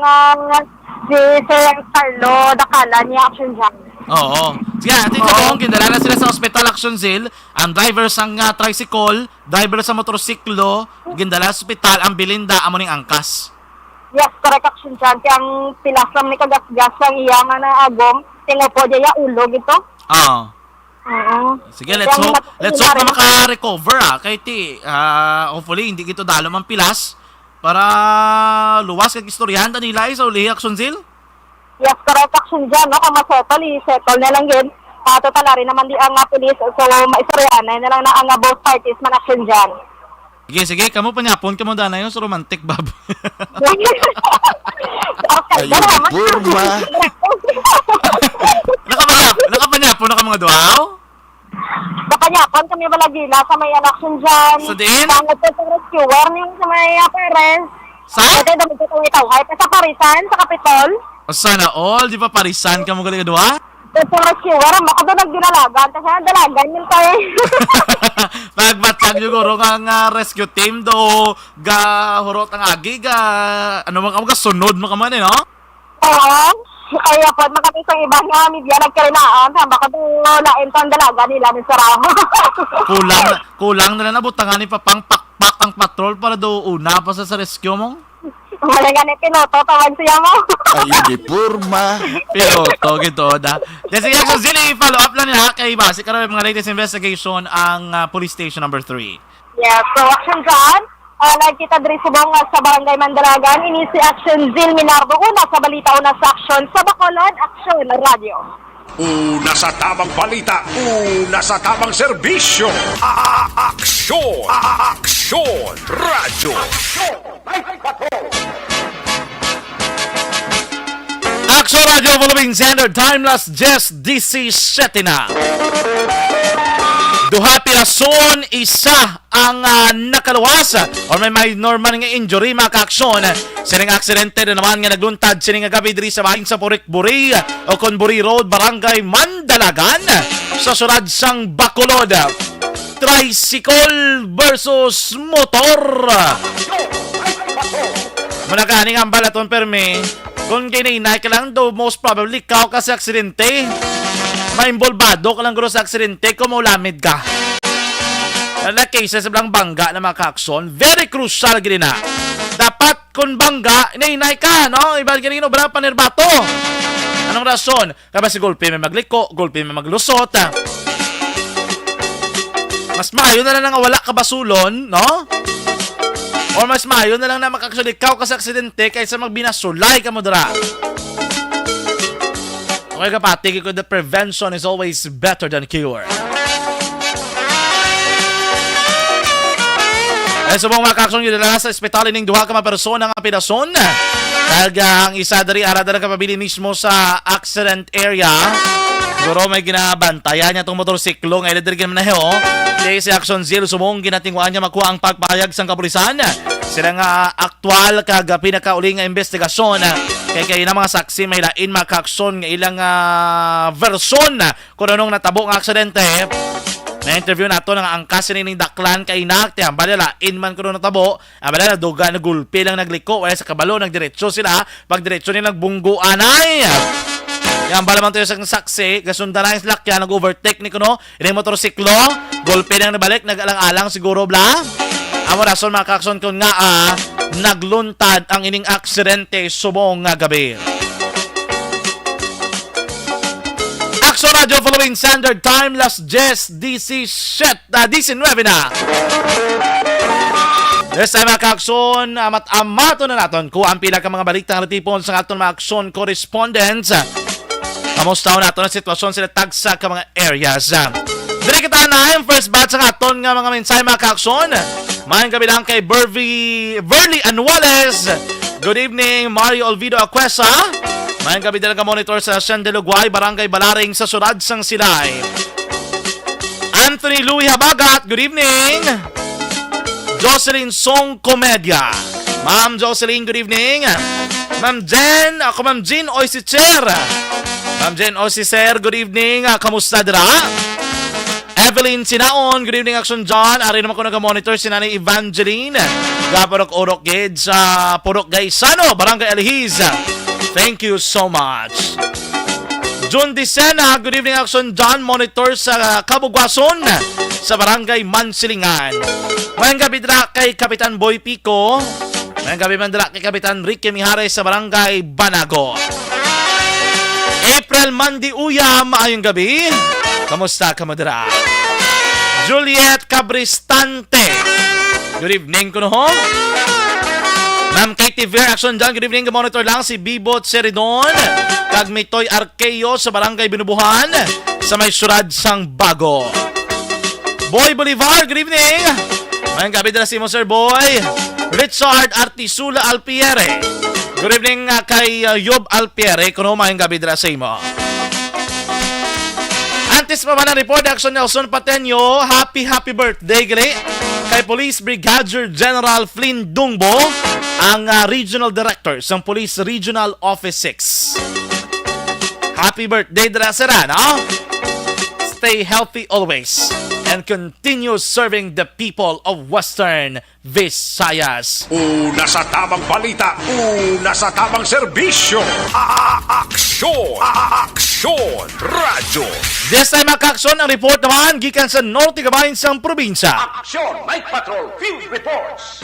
si Sir Carlo Dakala niya action dyan. Oo. Sige, atin sa kung kindala na sila sa hospital action zil, ang driver sa tricycle, driver sa motorsiklo, gindala sa hospital, ang bilinda, amo ning angkas. Yes, correct action dyan. Kaya ang pilasam ni kagas-gas ang iya nga na agom, tingo po dya ulog ito. Oo. Sige, let's hope na maka-recover kay hopefully hindi gito dalom ang pilas para luwas kag istoryahan nila sa uli action zil. Yes, correct action dyan, no? Kung settle na lang yun. Totala rin naman di ang police, so maistoryahan na lang na ang both parties man action dyan. Sige, kamo panyapon ka mo dana yun sa romantic bab. Okay, Purma. Nakapanyapon na ka mga duaw? Nakanyapon kami balagila sa may action dyan. Sa din? Tangot po sa rescuer yung sa may parents. Sa? Ito, dami ko taway-taway. Sa Parisan, sa Kapitol. Sana all, di ba parisan ka mo galing dua? Ito rescuer, baka doon nagdinalagan. Kasi dalagan yun tayo. Pagbatag yung guro nga rescue team do, ga hurot ang agi, ano man ka sunod mo ka man no? Oo. Kaya po, makapit sa ibang nga media nagkarinaan. Baka doon lain sa dalaga nila ni Saramo. kulang na lang nabutangan ni papang pakpak ang patrol para do una pa sa rescue mo? Wala nga ni Pinoto, tawag siya mo. Ay, Purma. Piloto, gito da. Kasi action zili, follow up lang nila kay base karon mga latest investigation ang police station number 3. Yes, so action dyan. Nagkita diri subong sa Barangay Mandalagan. Ini si Action Zil Minardo. Una sa balita, una sa action. Sa Bacolod, Action Radio. Una sa tamang balita, una sa tamang serbisyo. Aksyon! Aksyon! Radyo! Action Radio Philippines Standard Time last just DC na. Duha pirason, isa ang nakaluwas or may minor man nga injury mga kaaksyon. Sining aksidente na naman nga nagluntad sining gabi diri sa bahin sa Purikburi o Conburi Road, Barangay Mandalagan sa surad sang Bacolod. Tricycle versus motor. Managaning ang balaton perme. Kung ginay ka lang daw, most probably kao ka sa aksidente. Maimbolbado ka lang guro sa aksidente kung maulamid ka. Na cases sa bangga na mga kaakson, very crucial gini na. Dapat kung bangga, inay ka, no? Ibang gini obra panirbato. Anong rason? Kaya si gulpi may magliko, gulpi may maglusot. Mas maayo na lang nga wala ka basulon, no? O mas maayo na lang na makakasulikaw ka sa aksidente kaysa magbinasulay ka mo dira. Okay kapatid, ko the prevention is always better than cure. Ay subong makakasong yun na sa ospital ning duha ka mga persona nga pinason. Ang isa dari arada ka pabili mismo sa accident area. Siguro may ginabantayan niya itong motorsiklo nga iladiri ka naman na hiyo. Kaya si Action Zero sumong ginatingwaan niya makuha ang pagpahayag sa kapulisan. Sila nga aktual kagabi na kauling nga investigasyon. Kaya na mga saksi may lain makakson nga ilang version kung anong natabo ng aksidente. Na-interview nato ng angkas sining daklan kay inakte. Ang balala, inman ko natabo. Ang balala, duga na gulpi lang nagliko. Wala sa kabalo, nagdiretso sila. Pag diretso nila, nagbungguan ay. Yan balaman tayo sa saksi. Gasundan na yung slakyan, nag-overtake ni kuno. Ini motorsiklo. Gulpi lang nabalik, nag-alang-alang siguro bla. Amo rason mga kakson ko nga nagluntad ang ining aksidente subong nga gabi. Action Radio following standard time last just DC shit 19 na. This time mga kakson, amato na naton kung ang pila ka mga balitang natipon sa aton mga action correspondents. Kamusta nato na sitwasyon sila tagsa ka mga areas. Dili kita na yung first batch sa aton nga mga mensahe mga kakson. Mayang gabi lang kay Verly Anuales. Good evening, Mario Olvido Aquesa. Mayang gabi lang ka monitor sa San de Luguay, Barangay Balaring sa Surad sang Silay. Anthony Louis Habagat, good evening. Jocelyn Song Comedia. Ma'am Jocelyn, good evening. Ma'am Jen Oisicher. Ma'am Jen Oisicher, good evening. Kamusta dira? Evelyn Sinaon, good evening Action John. Ari naman ko nag-monitor si Nanay Evangeline. Gaporok-orok gid sa Purok Gaisano, Barangay Alihiz. Thank you so much. June Dicena, good evening Action John. Monitor sa Kabugwason sa Barangay Mansilingan. Mayang gabi dira kay Kapitan Boy Pico. Mayang gabi man dira kay Kapitan Ricky Mijares sa Barangay Banago. April Mandi Uyam, maayong gabi. Kamusta ka mo dira? Juliet Cabristante. Good evening ko no ho. Ma'am Katie Ver, Action John, good evening. Monitor lang si Bibot Seridon. Kag Mitoy Arqueo sa Barangay Binubuhan sa may surad sang Bago. Boy Bolivar, good evening. Mayang gabi dala si mo Sir Boy. Richard Artisula Alpiere. Good evening kay Yob Alpiere. Kuno mayang gabi dala sa imo. Antes pa man ang report, Action Nelson Pateño. Happy birthday gali kay Police Brigadier General Flynn Dungbo, ang Regional Director ng Police Regional Office 6. Happy birthday dira sira, no? Stay healthy always and continue serving the people of Western Visayas. Una sa tamang balita, una sa tamang serbisyo. Aksyon! Aksyon! Radyo! This time makakson ang report naman gikan sa Norte Gabahin sang probinsya. Aksyon! Night Patrol Field Reports!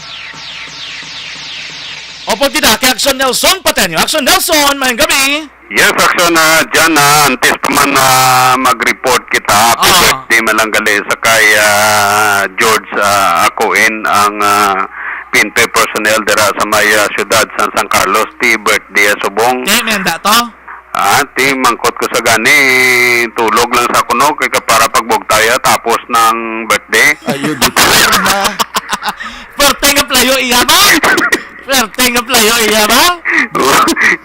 Opo kita kay Action Nelson Pateño. Action Nelson, mayang gabi. Yes, Action dyan antes pa man mag-report kita. Happy birthday malanggali sa kay George Akuin, ang PNP personnel dira sa may syudad San Carlos. Ti birthday subong. Okay, menda to? Ti mangkot ko sa gani. Tulog lang sa kuno kay para pagbugtaya tapos ng birthday. Ayo di porma. Perteng playo iya ba? Swerte nga playo iya ba?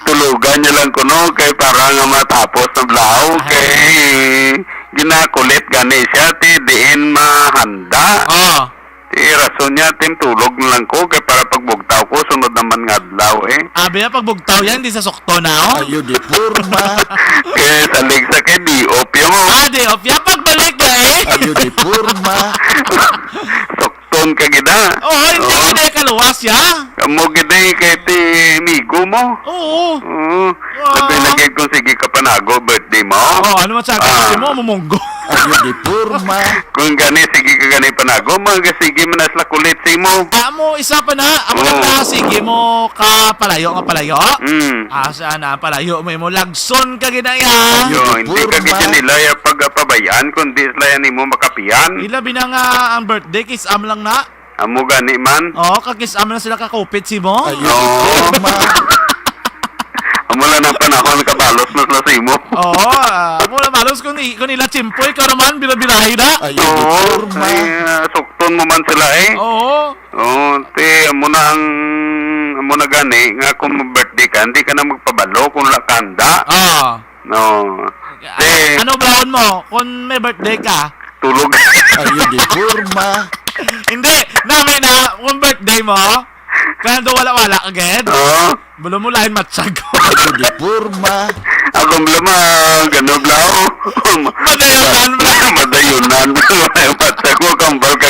Tulugan niya lang kuno kay para nga matapos na blaw kay ginakulit gani siya ti diin mahanda. Oh. Ti rason niya tim tulog na lang ko kay para pagbugtaw ko sunod naman nga adlaw eh. Abi na pagbugtaw yan, di sa sokto na oh. Ayo di porma. Kay salig sa kay di opya mo. Ade, opya pagbalik na eh. Ayo di porma. Sokton ka gida. Oo, hindi ka na kaluwas ya. Amo gida kay ti migo mo. Oo. Oo. Sabi nagig kung sige ka panago birthday mo. Oh, ano man sa akin mo, mumunggo. Ayo di porma. Kung gani sige ka gani panago, sige man asla kulit si mo. Amo, isa pa na. Ako Oo. na sige mo ka palayo nga palayo. Mm. Asa na palayo mo lagson ka ginaya. Yo, hindi ka Porma. gitya nila yung pagpabayaan, kundi sila yan mo makapiyan. Ila bina nga ang birthday kiss am lang na. Amo gani man. Oh, kakis am lang sila kakupit si mo. Ayo di porma. Amo lang ang panahon kabalos na sila si mo. Oo, mo na malos kung nila chimpoy ka naman birahi na. Ayo di Oo, porma. ay, sukton mo man sila eh. Oo. Oo, amo na gani, nga kung birthday ka, hindi ka na magpabalo kung lakanda. Ah. No. Eh, Ano brown mo kung may birthday ka? tulog. Ayo di porma. Hindi, namin na kung birthday mo. Kaya do wala-wala agad. Oo. Bulo mo lain matsyag ko. Ayo di porma. Ako blama, gano'n blaw. Madayunan mo. Madayunan. Patsa ko, kambal ka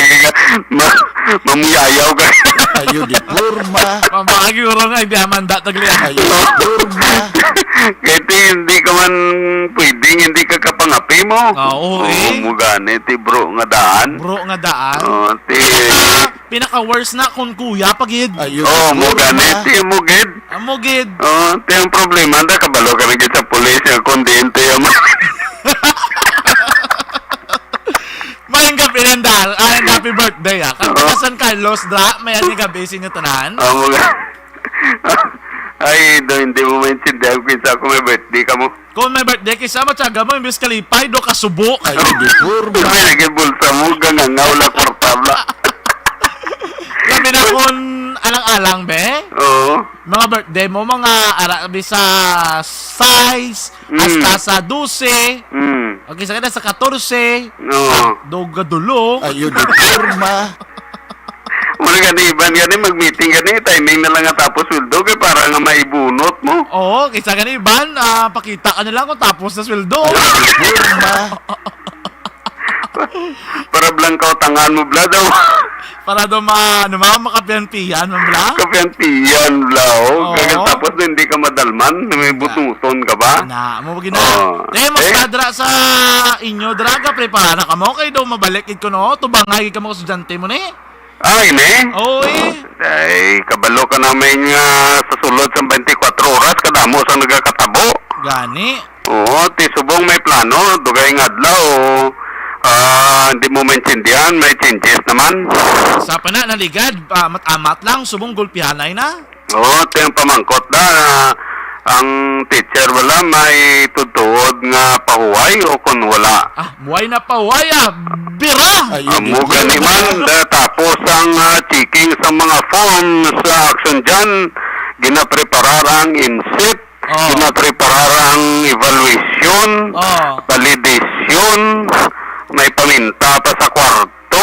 mamuyayaw ka. Ayo di porma. Pampakaguro nga, hindi amanda taglian. Ayo di porma. Kahit hindi ka man pwedeng, hindi ka kapangapi mo. Oo, eh. mo gani, ti bro nga daan. Bro nga daan. Oo, ti... Pinaka-worst na kung kuya pagid. Ayo Oo, di mo gani, porma. ti mo gid. Amo gid. Oo, ti ang problema, da kabalo ka rin sa pulis, yung kondente yung... Mayang gabi nandal. Ay, happy birthday ah. Kaya San Carlos dra, may ani gabi sinyo tanan. Oo, mo gani. Ay, do, hindi mo maintindihan kung isa kung may birthday ka mo. Kung may birthday kisa matyaga mo, imbis kalipay do kasubok. Ayo di porma. May naging bulsa mo, gangangaw la portabla. Gabi na kung alang-alang be. Oo. Mga birthday mo, mga arabi sa size, hasta sa 12, okay, sa sa 14, Oo. dogadulo. Ayo di porma. Muna gani, iban gani, mag-meeting gani, timing na lang nga tapos sweldo, kaya para nga maibunot mo. Oo, kisa ganun Iban, pakita ka na lang kung tapos na sweldo. Porma. Para blankaw tangan mo, bla daw. Para do makapian-pian, mambla. Kapiyan, bla, Oo. Kaya tapos hindi ka madalman, may bututon ka ba? Na, mo gina. Oo. Mas Eh? kadra sa inyo, draga, prepara na ka mo, kayo daw mabalik ko no, tubangay ka mga estudyante mo ni. Ay, ne? Oo eh. Ay, kabalo ka namin nga sa sulod sa 24 oras, kadamo sa nagkakatabo. Gani. Oo, ti subong may plano, dugay nga adlaw, hindi mo maintindihan, may changes naman. Sa pa na, naligad, mat-amat lang, subong gulpihanay na. Oo, ti ang pamangkot na, ang teacher wala may tutuod nga pahuway o kung wala. Buhay na pa, waya, bira! Ayo di Amo gani man, tapos ang checking sa mga forms sa action dyan, ginapreparar ang insit, Oh. ginapreparar ang evaluation, Oh. validation, may paminta pa sa kwarto.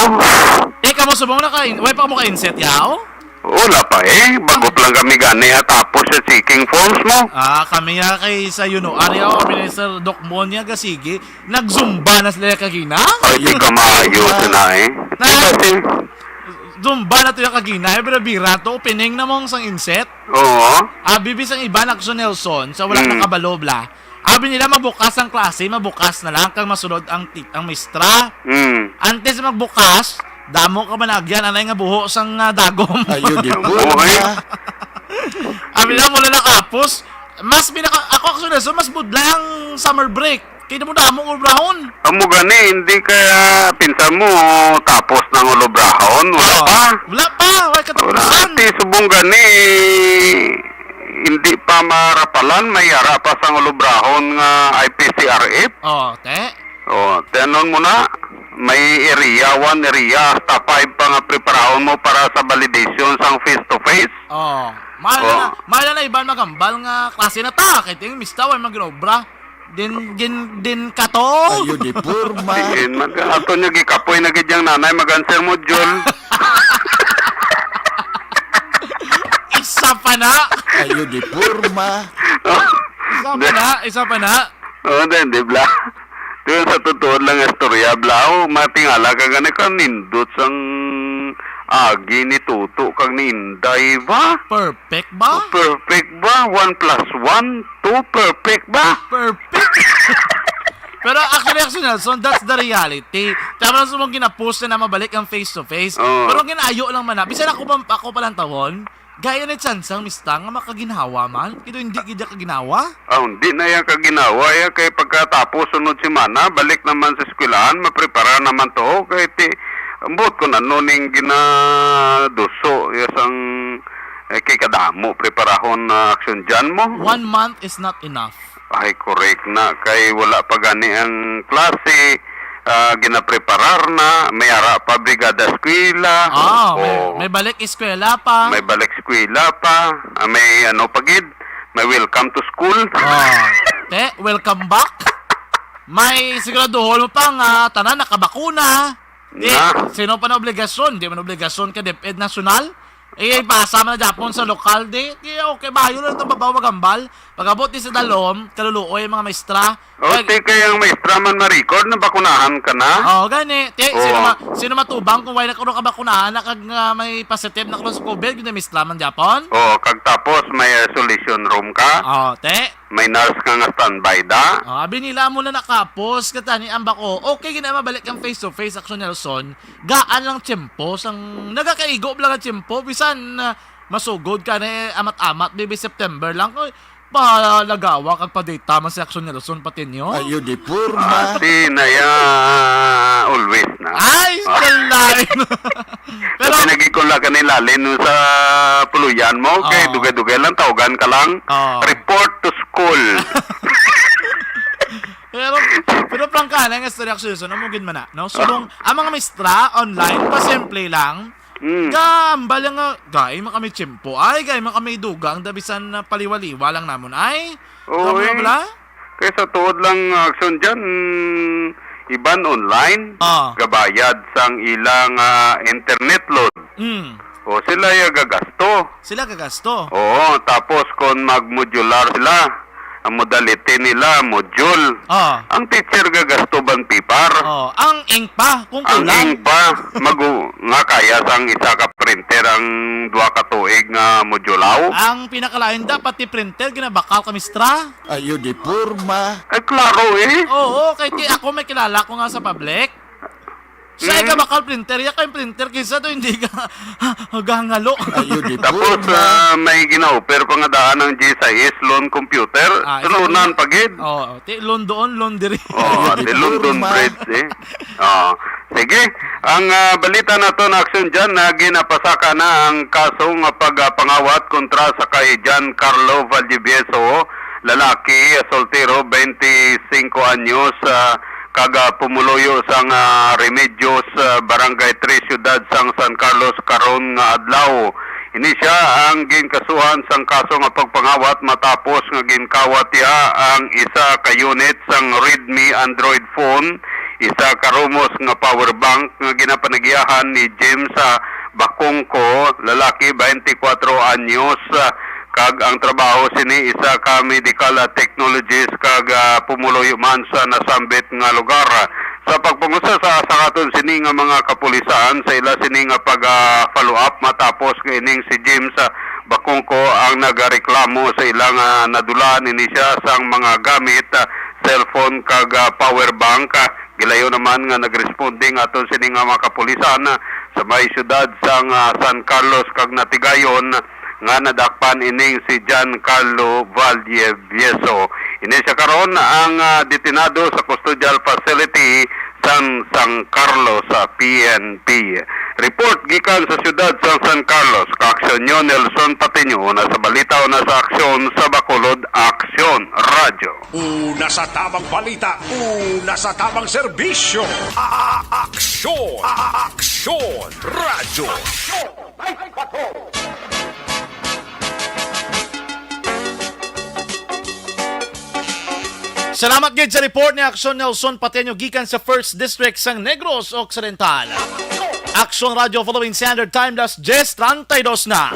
Kamo subong na ka, way pa mo ka-inset yao? Wala pa bago lang kami gani tapos sa checking forms mo. Kami nga kay sa Area o Minister Doc Monya Gasigi, nagzumba na sila kagina. Ay, di ka maayos na Kasi, Zumba na to yung kagina, bira to, pining na mong sang inset. oo, Bibis ang iba na Action Nelson, sa walang nakabalobla. Abi nila mabukas ang klase, mabukas na lang kang masunod ang mistra. Antes magbukas, damo ka managyan, anay nga buho sang dagom. Ayo di Okay. porma. Abi nila mula nakapos, ako Action Nelson, mas budla ang summer break. Kaya mo damo ko brown. amo gani, hindi kaya pinsan mo tapos ng ulobrahon, wala pa. Wala pa, wala Wala, katapusan. ati subong gani, hindi pa marapalan, may ara pa sa ulobrahon nga IPCRF. Te. O, tenon mo na, may area 1, area hasta 5 pa nga preparahon mo para sa validation sang face-to-face. Oh. Mahal na iban magambal nga klase na ta. Kaya tingin mistaw ay mag-obra. Din kato. Ayo di purma. Din ato niya gikapoy na gidyang nanay mag-answer module. Isa pa na. Ayo di purma. Isa pa na. Oo, di bla. Doon sa totoo lang istorya, bla. Matingala ka gani ka nindot sang agi ni Tuto kang ni Inday ba? Perfect ba? Perfect ba? 1 plus 1, 2, perfect ba? Perfect. Pero actually, Nelson, that's the reality. Tama lang sumong ginapost na mabalik ang face-to-face. Oo. Pero ginayo lang man na. Bisan ako palang tawon, gaya na chansang mistang nga makaginhawa man. Kito hindi gidya ka ginawa. Hindi na yan kaginawa. Yan kay pagkatapos sunod si Mana, balik naman sa eskwelahan, maprepara naman to. Kaya ambot ko na nuning ginaduso. Yasang kay kadamo, preparahon na aksyon dyan mo. 1 month is not enough. Ay, correct na. Kay wala pa gani ang klase. Ginapreparar na. May ara pa brigada eskwela. May balik eskwela pa. May balik eskwela pa. May ano pagid. May welcome to school. Welcome back. May siguraduhol mo pa nga tanan nakabakuna. Sino pa na obligasyon? Di man obligasyon ka DepEd nasyonal. Pasa man na Japon sa lokal okay ba? Yun lang itong babaw magambal. Pag-abot din sa dalom, kaluluoy mga maestra. Kayang maestra man ma-record na bakunahan ka na. Gani. Sino matubang kung wala ka rin kabakunahan na kag may positive na karon sa COVID, yung maestra man Japon? Kag tapos may isolation room ka. May nurse ka nga standby da. Abi nila mo na nakapos, katani ang bako. Okay, gina mabalik ang face-to-face action Nelson. Gaan lang tiyempo, sang nagakaigo lang ang tiyempo. Bisan masugod ka na amat-amat, maybe September lang. Lagawa kag pa-data man sa action Nelson pati nyo. Ayo di purma. Na always na. Ay, still line. Pero pinagikula ka nila lalo sa puluyan mo. Kay dugay-dugay lang, tawagan ka lang. Report to school. pero prangka na nga sa reaction Nelson, amugin man na. No? So, ang mga maestra online, pa-simple lang. Gambal nga, gay man kami tiyempo. Ay, gay man kami dugang, dabisan na paliwaliwa lang namon. Ay, bla. Kaya sa tuod lang action dyan, iban online, gabayad sang ilang internet load. Sila yung gagasto. Tapos kung mag-modular sila, ang modality nila, module. Ang teacher gagasto ban pipar. Ang ink pa, kung kulang. Ang ink pa, nga kaya sang isa ka printer ang 2 ka tuig nga modulaw. Ang pinakalain dapat printer ginabakal ka mistra. Ayo di purma. Ay, klaro Oo, kay ako may kilala ko nga sa public. Sa ka bakal printer, kayong printer kisa to hindi ka hangalo. Ayo di Tapos may gina-offer pa nga daan ng GSIS loan computer. Tununan pagid. Loan doon, loan diri. London Bridge sige, ang balita na to na aksyon dyan na ginapasaka na ang kasong pagpangawat kontra sa kay Giancarlo Valdivieso, lalaki, soltero, 25 anyos, kaga pumuloyo sang Remedios, Barangay 3, Ciudad sang San Carlos karon nga adlaw. Ini siya ang ginkasuhan sang kaso nga pagpangawat matapos nga ginkawat niya ang isa ka unit sang Redmi Android phone, isa ka rumos nga power bank nga ginapanagyahan ni James Bakongko, lalaki 24 anyos, kag ang trabaho sini isa ka medical technologist kag pumuloy man sa nasambit nga lugar. Sa pagpangusa sa katon sini nga mga kapulisan sa ila sini nga pag-follow up matapos kining si James Bakongko ang nagareklamo sa ilang nadulaan ini siya sang mga gamit, cellphone kag power bank. Gilayo naman nga nagresponding aton sini nga mga kapulisan sa may syudad sang San Carlos kag Natigayon nga nadakpan ining si Giancarlo Valdivieso. Ini siya karon ang detinado sa custodial facility San Carlos sa PNP. Report gikan sa siyudad sa San Carlos, kaaksyon nyo Nelson Patiño, una sa balita, una sa aksyon sa Bacolod, Aksyon Radyo. Una sa tamang balita, una sa tamang serbisyo. Aksyon! Aksyon! Radyo! Salamat gid sa report ni Aksyon Nelson Pateño gikan sa 1st District sang Negros Occidental. Aksyon Radio following Standard Time das 10:32 na.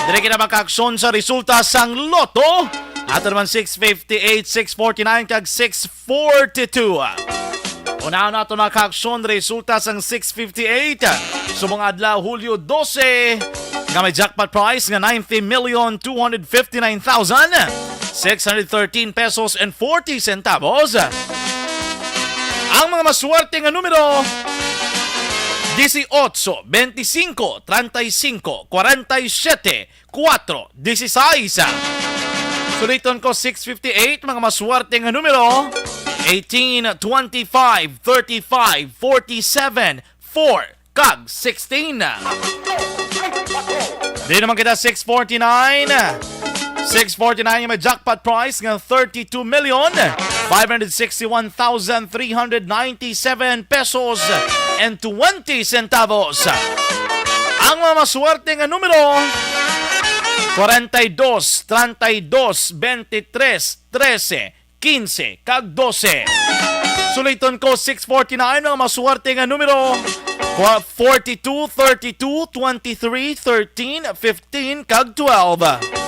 Dire kita maka-aksyon sa resulta sang Lotto. Ato naman 658, 649 kag 642. Una na ito maka-aksyon resulta sang 658. Subong adlaw Hulyo 12 nga may jackpot prize nga 90,259,613 pesos and 40 centavos. Ang mga maswerte nga numero 18, 25, 35, 47, 4, 16. Suliton ko 658, mga maswerte nga numero 18, 25, 35, 47, 4, kag 16. Di naman kita 649. 649 yung may jackpot prize ng 32,561,397 pesos and 20 centavos. Ang mga maswerte nga numero 42, 32, 23, 13, 15, kag 12. Suliton ko 649 mga maswerte nga numero 42, 32, 23, 13, 15, kag 12.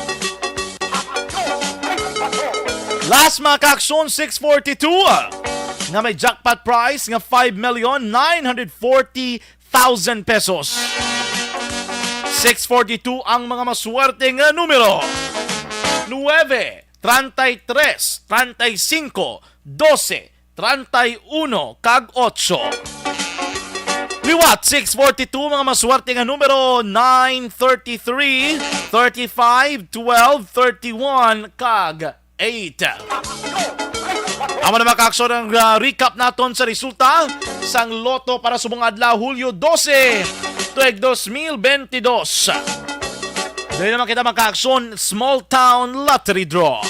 Last mga ka-aksyon 642 nga may jackpot prize nga 5,940,000 pesos. 642 ang mga maswerte nga numero 9, 33, 35, 12, 31, kag 8. Liwat 642 mga maswerte nga numero 9, 33, 35, 12, 31, kag 8. Amo na maka-aksyon ang recap naton sa resulta sang Lotto para sa mga adlaw Hulyo 12 tuig 2022. Dahil naman kita maka-aksyon Small Town Lottery Draw.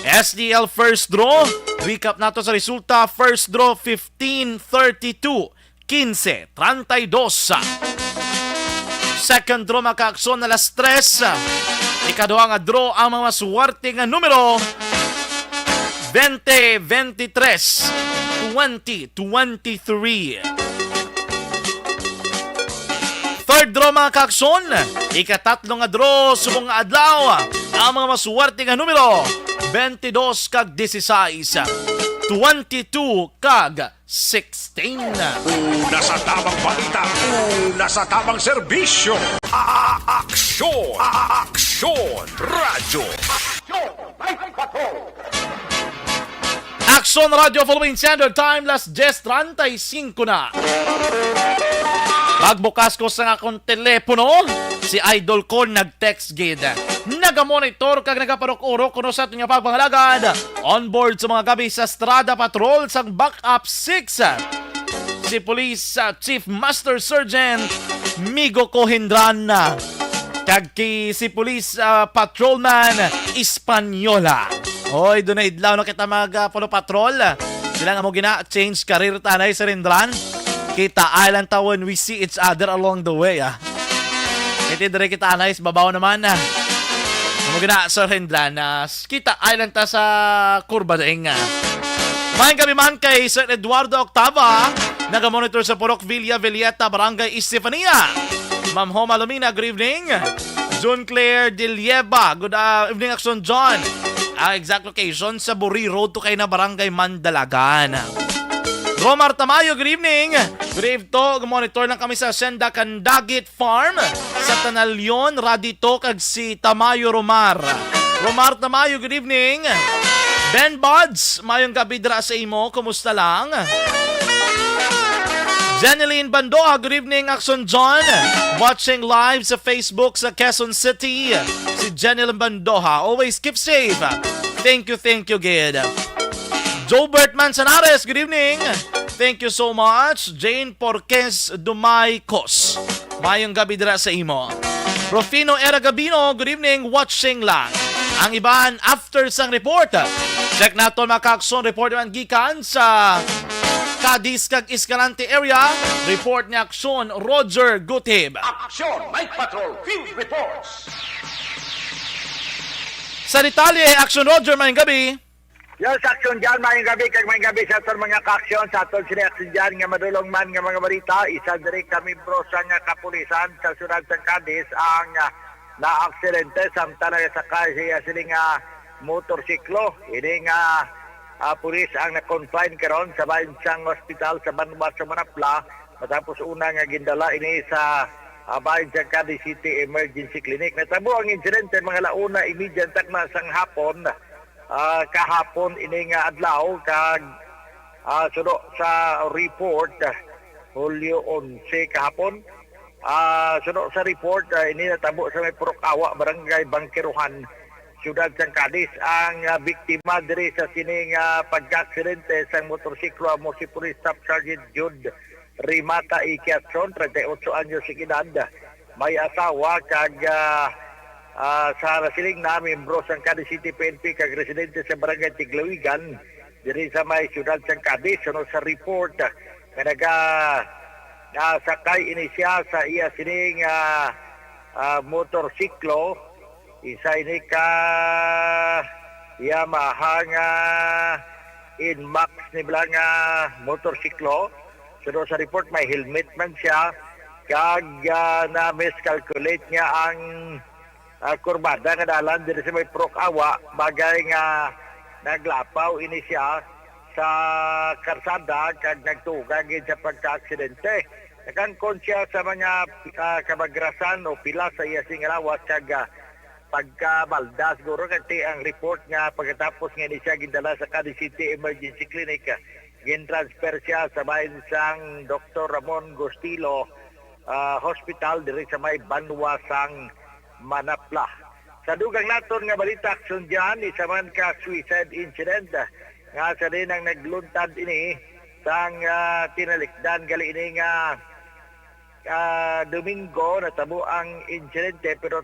SDL First Draw, recap nato sa resulta. First Draw 15-32, 15-32. Second draw maka-aksyon na alas 3. Ikaduha nga draw ang mga swerte nga numero 20, 23, 20, 23. Third draw mga kaakson, ikatatlo nga draw subong nga adlaw ang mga maswerte nga numero 22 kag 16, 22 kag 16. Una sa tamang balita, una sa tamang serbisyo. Aksyon! Aksyon! Radyo! Aksyon Radio following Standard Time, last 10:35 na. Pagbukas ko sa akong telepono, si Idol ko nag-text gid. Naga-monitor kag nagaparok-urok kuno sa ating pagpangalagad. On board sa mga gabi sa Strada Patrol sa Backup 6. Si Police Chief Master Sergeant Migo Kohindran kag si Police Patrolman Espanyola. Hoy, doon na idlaw na kita mag-patrol. Sila nga mo gina-change career tanay sa Rindran. Kita island ta when we see each other along the way, Iti dire kita anay, babaw naman, Mo gina sa Rindran, kita island ta sa kurba daing, Maayong gabi man kay Sir Eduardo Octava, naga-monitor sa Purok Villa Villeta, Barangay Estefania. Ma'am Homa Lumina, good evening. June Claire Dilieba, good evening, Action John. Exact location sa Buri Road to kay na Barangay Mandalagan. Romar Tamayo, good evening. Good evening to, monitor lang kami sa Senda Candagit Farm sa Tanalyon, Radito kag si Tamayo Romar. Romar Tamayo, good evening. Ben Buds, mayong gabi dra sa imo, kumusta lang? Jeneline Bandoa, good evening, Action John. Watching live sa Facebook sa Quezon City. Si Jeneline Bandoa, always keep safe. Thank you, good. Jobert Manzanares, good evening. Thank you so much, Jane Porques Dumaykos. Mayong gabi dira sa imo. Rufino Era Gabino, good evening, watching lang. Ang iban after sang report. Check nato mga ka-aksyon, report naman gikan sa Cadiz kag Escalante area. Report ni Aksyon Roger Gutib. Aksyon Night Patrol Field Reports. Sa detalye, Aksyon Roger, mayong gabi. Yes, aksyon dyan, mayang gabi, kag mayang gabi sa atong mga ka-aksyon, sa atong sini-aksyon dyan, nga madulong man nga mga balita, isa direct kami bro sa nga kapulisan sa syudad sa Cadiz, ang na-aksidente, samtala sa siya siling motorsiklo, ini nga pulis ang na-confine karon sa Bansang Hospital sa Banwa sa Manapla, matapos una nga gindala ini sa Bansang Cadiz City Emergency Clinic. Natabo ang insidente mga launa, immediate na sang hapon, kahapon ini nga adlaw kag sudo sa report Hulyo 11 kahapon sudo sa report ini natabo sa may Purukawa barangay Bangkiruhan syudad sa Cadiz ang biktima diri sa sining pagka-aksidente sa motorsiklo mo si Police Staff Sergeant Jude Rimata Ikiatson 38 anyos si edad may asawa kag sa siling na membro sa Cadiz City PNP kag residente sa barangay Tiglawigan diri sa may syudad sa Cadiz sunod sa report nga sakay ini siya sa iya sining motorsiklo isa ini ka Yamaha nga Inmax ni bilang motorsiklo sunod sa report may helmet man siya kag na miscalculate niya ang kurbada nga dalan diri sa may Purukawa bagay nga naglapaw ini siya sa karsada kag nagtugag sa pagka-aksidente. Nakangkon siya sa mga kabagrasan o pila sa iya sing lawas kag pagkabalda siguro kasi ang report nga pagkatapos nga ni siya gindala sa Cadiz City Emergency Clinic gin-transfer siya sa Bansang Dr. Ramon Gostilo Hospital diri sa may Banwa sang Manapla. Sa dugang naton nga balita aksyon dyan, isa man ka suicide incident nga sa din ang nagluntad ini sang tinalikdan gali ini nga Domingo natabo ang insidente pero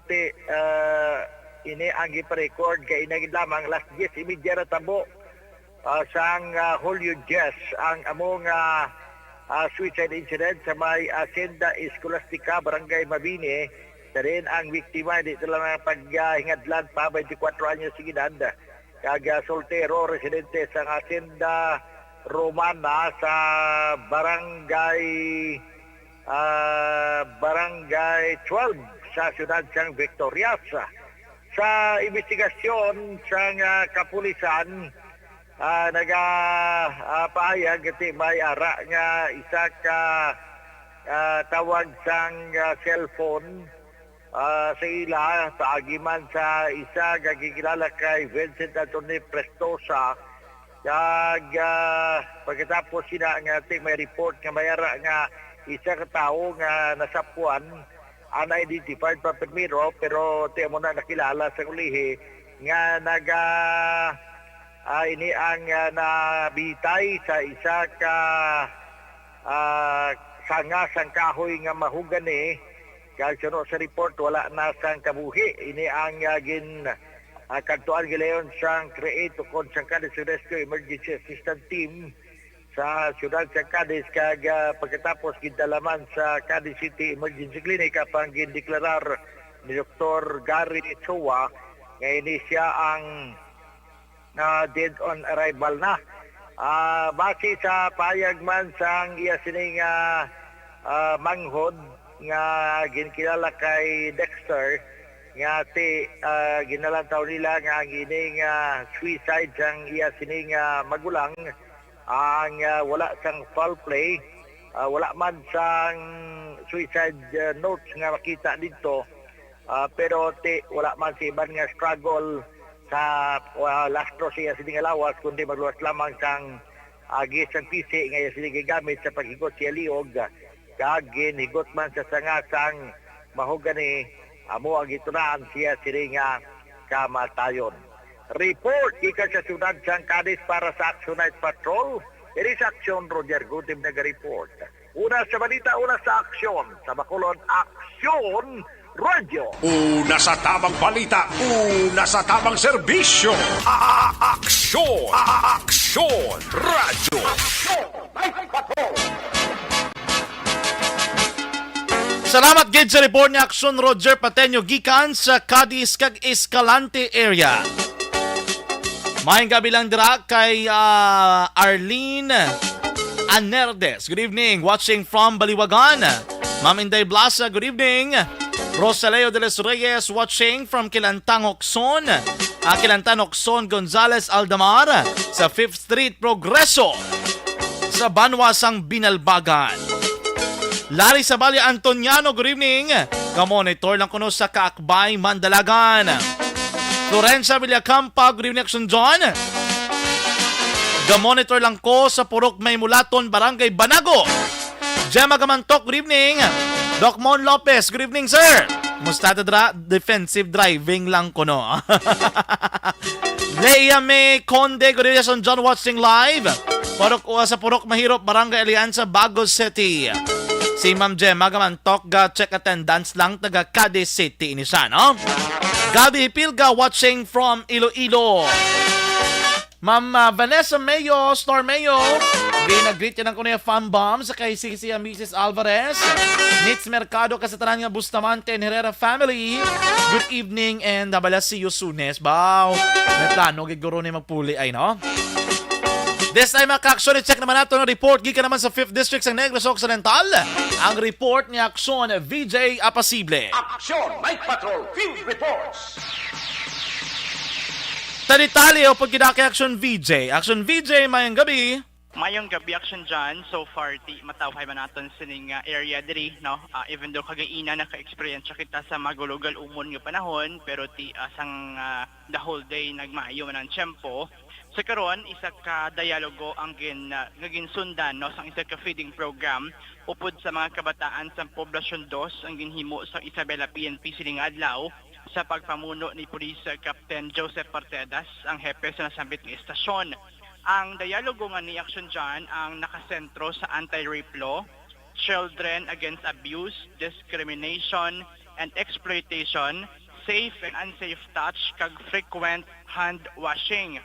ini ang iparecord kay inagid lamang last 10:30 natabo sang Julio Jess ang among suicide incident sa may Hacienda Escolastica Barangay Mabini. Darin ang biktima dito lang ang paghingadlan pa 24 anyos si edad kag soltero residente sa Hacienda Romana sa barangay 12 sa siyudad sang Victorias. Sa investigasyon sang kapulisan nagapahayag kasi may ara nga isa ka tawag sang cellphone sa ila paagiman sa isa gagikilala kay Vincent Anthony Prestosa kag pagkatapos sila nga may report nga mayara nga isa ka tao nga nasapuan unidentified pa permiro pero ti mo na nakilala sa ulihi nga ini ang nabitay sa isa ka sanga sang kahoy nga mahugani. Kaya sunod sa report, wala na sang kabuhi. Ini ang kantuan gilayon sang create o kon sang Cadiz Rescue Emergency Assistance Team sa siyudad sa Cadiz kag pagkatapos gidalaman sa Cadiz City Emergency Clinic kapang gindeklarar ni Dr. Gary Chowa nga ini siya ang dead on arrival na. Base sa payag man sang iya sining manghod nga ginkilala kay Dexter nga ginalantaw nila nga gining suicide sang iya sining magulang ang wala sang foul play wala man sang suicide notes nga makita dito pero wala man si iban nga struggle sa lastro siya sining lawas kundi magluwas lamang sang agis sang pisi nga iya sining gamit sa paghigot siya liog kag higot man sa sangasang mahugani amo ang itunaan siya siringa kamatayon. Report ika sa siyudad sang Cadiz para sa Action Night Patrol Iri sa aksyon, Roger Gutim nag-report. Una sa balita, una sa aksyon. Sa Bacolod, Aksyon Radio. Una sa tamang balita, una sa tamang serbisyo. Aksyon! Aksyon! Radyo! Salamat gid sa report ni Aksyon Roger Pateño gikan sa Cadiz kag Escalante area. Maayong gabi lang dira kay Arlene Anerdes. Good evening. Watching from Baliwagan. Ma'am Inday Blasa, good evening. Rosaleo de los Reyes watching from Kilantang Oxon. Kilantang Oxon Gonzales Aldamar sa 5th Street Progreso sa Banwasang Binalbagan. Larry Sabalia Antoniano, good evening. Kamonitor lang kuno sa Kaakbay, Mandalagan. Florencia Villacampa, good evening, Action John. Gamonitor lang ko sa Purok Maymulaton, Barangay Banago. Gemma Gamantok, good evening. Doc Mon Lopez, good evening, sir. Musta defensive driving lang ko, no? Leia May Conde, good evening, Action John, watching live. Sa Purok Mahirop, Barangay Alianza, Bago City. Si Ma'am Gemma Gamantok, check attendance lang, taga Cadiz City ini siya, no? Gabi Pilga watching from Iloilo. Ma'am Vanessa Mayo, Star Mayo. Ginag-greet yan ang kunay fan bomb sa kay Sisi Mrs. Alvarez. Nits Mercado kasatanan nga Bustamante and Herrera family. Good evening and nabala si Yusunes. Bow. May plano, giguro na magpuli ay, no? This time, Aksyon, i-check naman natin ang report. Gikan naman sa 5th District sa Negros Occidental. Ang report ni Aksyon VJ Apasible. Aksyon! Night Patrol Field Reports! Talitali o pagkidaki Aksyon VJ. Aksyon VJ, mayang gabi. Mayong gabi, Action John. So far, matawhay man natin sining area diri, no? Even though kagaina naka-experience kita sa magulugal umon nga panahon, pero asang the whole day nagmaayo man ang tiyempo. Sa karon, isa ka dialogo ang sundan, no, sa isa ka feeding program upod sa mga kabataan sa Poblasyon 2 ang ginhimo sa Isabela PNP sining adlaw sa pagpamuno ni Police Captain Joseph Partedas, ang hepe sa nasambit ng estasyon. Ang dialogo nga ni Action John ang nakasentro sa anti-rape law, children against abuse, discrimination, and exploitation, safe and unsafe touch, kag frequent hand washing.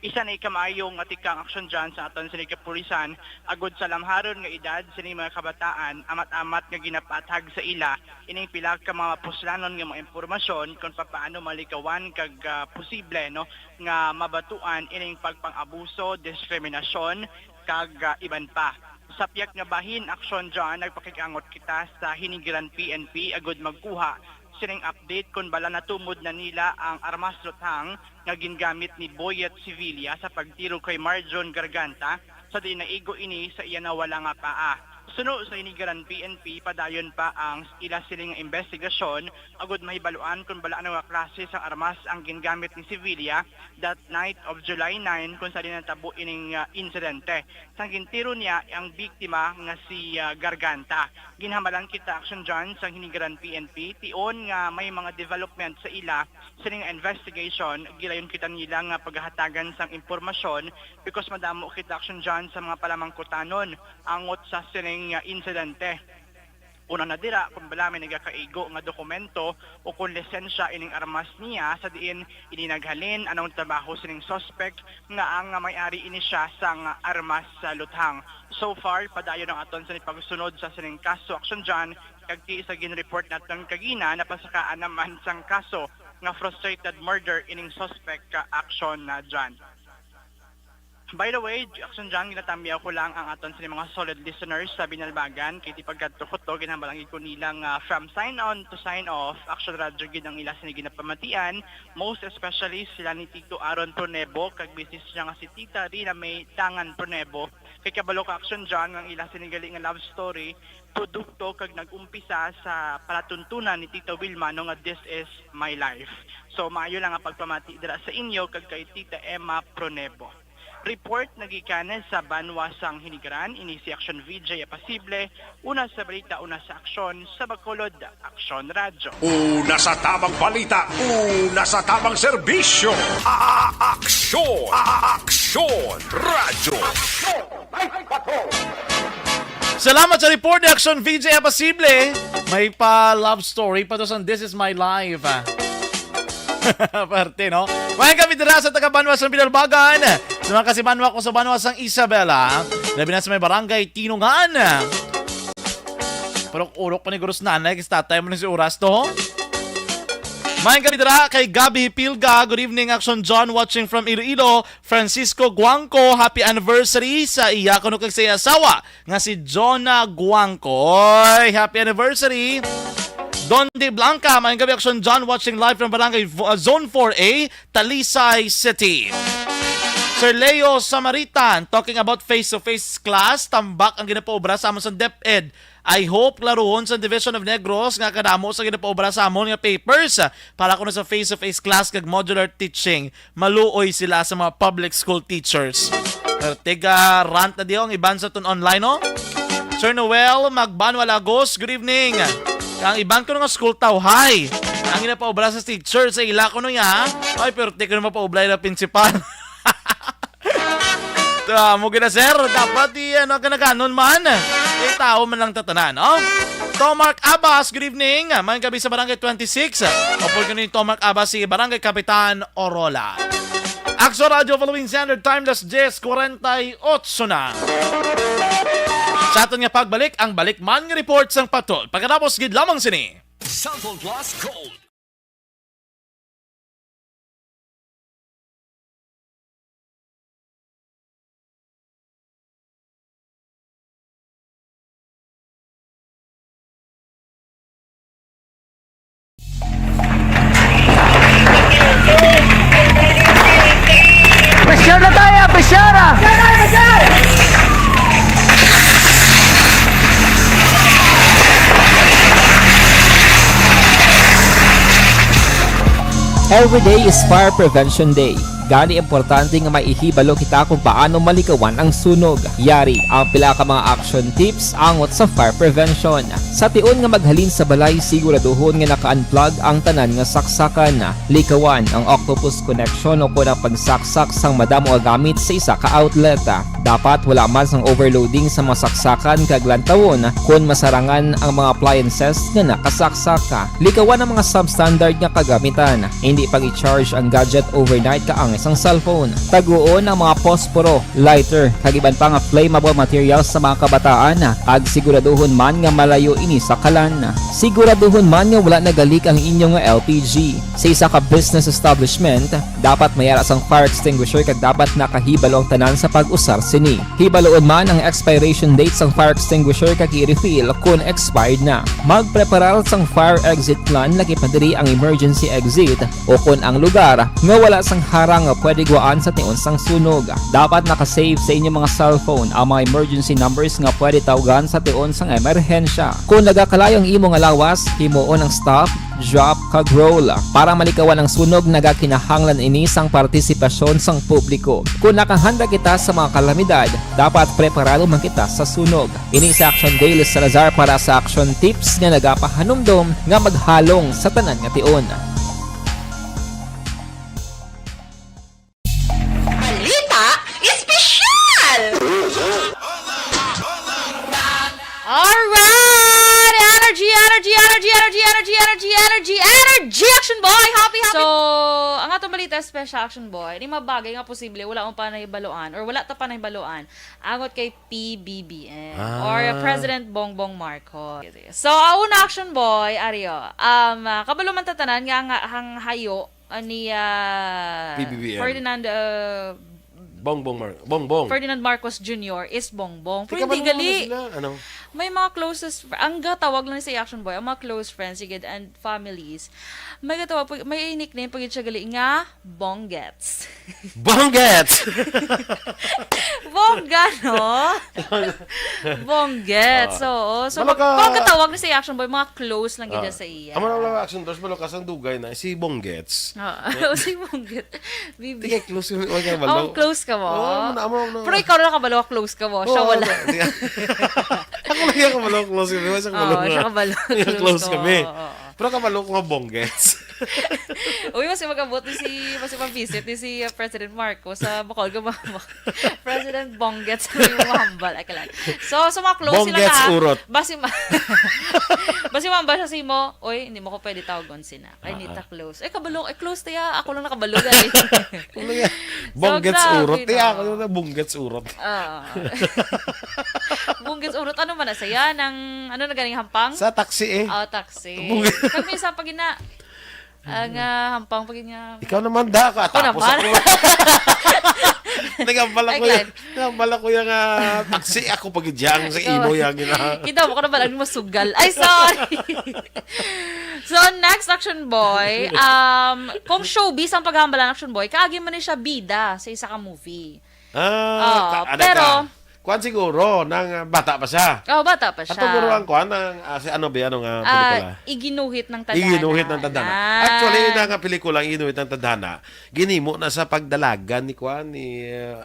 Isa na ikamayong atikang aksyon dyan sa aton sa kapulisan agod sa lamharon nga edad sa mga kabataan amat-amat nga ginapatag sa ila ining pila ka mga puslanon nga mga impormasyon kung paano malikawan kag posible, no, nga mabatuan ining pagpang-abuso, diskriminasyon kag iban pa. Sa piyak nga bahin aksyon dyan nagpakikangot kita sa Hinigiran PNP agod magkuha sining update kung bala natumod na nila ang armas luthang nga gingamit ni Boyet Sevilla sa pagtiro kay Marjon Garganta sa di naigo ini sa iya na wala nga paa. Suno sa Hinigiran PNP padayon pa ang ila siling investigasyon agud mahibaluan kung bala ano nga klase sang armas ang gingamit ni Sevilla that night of July 9 kung sa dinatabo ining insidente. Sang gintiro niya ang biktima nga si Garganta. Ginhamalan kita action dyan sa Hinigiran PNP tion nga may mga development sa ila sining investigation gilayon kita nila nga paghahatagan sang impormasyon because madamo kita action dyan sa mga palamangkutanon angot sa sining insidente. Una na dira kung bala may nagakaigo nga dokumento o kung lisensya ining armas niya sa diin ininaghalin anong trabaho sining suspect nga ang may-ari ini siya sang armas sa luthang. So far padayon ang aton sa pagsunod sa sining kaso action dyan kag ti sa gin-report naton kagina na pasakaan naman sang kaso nga frustrated murder ining suspect ka action na dyan. By the way, Action John, ginatambiyaw ko lang ang aton sa mga solid listeners sa Binalbagan. Kaya di pagkatukot to, ginambalangin ko nilang from sign on to sign off, Action Radio gid ang ila sa ginapamatian. Most especially sila ni Tito Aaron Pronebo, kag business niya nga si Tita Rina May Tangan Pronebo. Kay kabalo ka Action John, ang ila sinigali nga love story, produkto kag nag-umpisa sa palatuntunan ni Tita Wilma no nga This Is My Life. So maayo lang ang pagpamati dira sa inyo kag kay Tita Emma Pronebo. Report nagikanan sa Banwasang Hinigiran, ini si Action VJ Apasible, una sa balita, una sa aksyon, sa Bacolod, Action Radio. Una sa tamang balita, una sa tamang serbisyo, Aksyon! Aksyon! Aksyon Radyo. Salamat sa report ni Action VJ Apasible. May pa-love story pa to sa This Is My Life. Parte, no? Maayong kami dira sa taga-Banwas ng Binalbagan. Sa mga kasibanwa ko sa Banwas ng Isabela. Labi na sa may barangay Tinungan. Pero urok pa ni Gurus Nanay. Kasi tatay mo na si Uras to. Maayong kami dira kay Gabi Pilga. Good evening, Action John. Watching from Iloilo. Francisco Guangco. Happy anniversary sa iya kuno kag sa asawa nga si Jonah Guangco. Oy, happy anniversary. Don De Blanca, maayong gabi, Action John, watching live from Barangay Zone 4A, Talisay City. Sir Leo Samaritan, talking about face-to-face class, tambak ang ginapaobra sa amon sa DepEd. I hope laruhon sa Division of Negros nga kadamo sa ginapaobra sa amon nga papers para kuno sa face-to-face class kag modular teaching. Maluoy sila sa mga public school teachers. Pero tiga rant na diyo ang iban sa tun online, no? Sir Noel Magbanwa Lagos, good evening. Ang iban ko nga school tao, hi. Ang ginapaobra sa teacher sa ila ko niya. Ay, pero di ko na mapaoblay na principal. Mo gina sir, dapat ganaganon man. Tao man lang tatanan, no? Tomark Abbas, good evening. Mayang gabi sa Barangay 26. Opol ko ni Tomark Abbas si Barangay Kapitan Orola. Action Radio following standard time, das 10:48 na. Sa aton nga pagbalik, ang balikman nga report sang patol. Pagkatapos gid lamang sini. Sample Plus Gold. Pressure na tayo! Pressure! Every day is Fire Prevention Day. Gani importante nga maihibalo kita kung paano malikawan ang sunog. Yari ang pila ka mga action tips angot sa fire prevention. Sa tion nga maghalin sa balay, siguraduhon nga naka-unplug ang tanan nga saksakan. Likawan ang octopus connection o kung ang pagsaksak sang madamo gamit sa isa ka outlet. Dapat wala man sang overloading sa mga saksakan kag lantawon kung masarangan ang mga appliances nga nakasaksaka. Likawan ang mga substandard nga kagamitan. Hindi pag i-charge ang gadget overnight kaang isang cellphone. Taguon ang mga posporo, lighter, kag iban pa nga flammable materials sa mga kabataan. Ag siguraduhon man nga malayo ini sa kalan. Siguraduhon man nga wala nagalik ang inyong LPG. Sa isa ka business establishment, dapat mayara sang fire extinguisher kag dapat nakahibalo ang tanan sa pag-usar sini. Hibaloon man ang expiration date sang fire extinguisher kag i-refill kung expired na. Magpreparar sang fire exit plan laki pa diri ang emergency exit o kung ang lugar nga wala sang harang nga pwede guaan sa tion sang sunog. Dapat nakasave sa inyong mga cellphone ang mga emergency numbers nga pwede tawagan sa tion sang emerhensya. Kung nagakalayo ang imong alawas, himuon ang stop, drop, kag roll. Para malikawan ang sunog, nagakinahanglan ini sang partisipasyon sang publiko. Kung nakahanda kita sa mga kalamidad, dapat preparado man kita sa sunog. Ini sa Action Daily Salazar para sa action tips nga nagapahanumdom nga maghalong sa tanan nga tion. Alright! Energy! Action Boy! Happy! So, ang atong balita, Special Action Boy, di mabagay nga posible, wala mong pa nahibaluan or wala ta pa nahibaluan angot kay PBBM or President Bongbong Marcos. So, una Action Boy, Ario, kabalo man tatanan nga ang hayo ni PBBM. Ferdinand Bongbong. Ferdinand Marcos Jr. is Bongbong. Pero Tika hindi gali. Ano? May mga closest, ang gatawag lang sa Action Boy, ang mga close friends, sigid, and families, may gatawag, may nickname pag siya gali nga, Bonggets. Bonggets! Bongga, no? Bonggets, oo. So, pag gatawag na sa Action Boy, mga close lang gid sa iya. Amo lang Action Boys, malakas ang dugay na, si Bonggets. Si Bonggets. Bibi. Tika, close yung wala balaw. Close ka mo. Amo. Pero ikaw na kabalo, close ka mo. Siya wala. Ako lang yung kabalo, close kami. Siya kabalo. Close kami. Pero kabalo ko nga Bonggets. Uy, mas magabot ni mas visit ni si President Marcos sa Bacol. President Bonggets sa mahambal. Ay, kalan. So, mga close sila Bonggets ka. urot. Basi mahambal siya si mo, uy, hindi mo ko pwede tawagon sina. Ay, nita close. Ay, kabalo. Ay, close tiya. Ako lang nakabalo. Bonggets grabe, urot. no? Ako na bonggets urot. Bonggets urot. Ano man na saya? Ano na galing hampang? Sa taxi eh. Taxi. Kami sa pagina. Ang hampang pagina. Ikaw naman da ka. Ako Tapos naman. ako. Nagambala ko yung taxi. Ako pag-idyang sa imo yung Kita mo ka na ba lang masugal? Ay, sorry. So, next Action Boy. Kung showbiz ang paghahambala ng Action Boy, kaagi man siya bida sa isa ka movie. Pero kuan siguro, nang bata pa siya. Bata pa siya. Ato guro ang kuan, si ano ba yan, pelikula? Iginuhit ng Tadhana. Iginuhit ng Tadhana. Actually, nga pelikula, Iginuhit ng Tadhana, ginimo na sa pagdalagan ni kuan,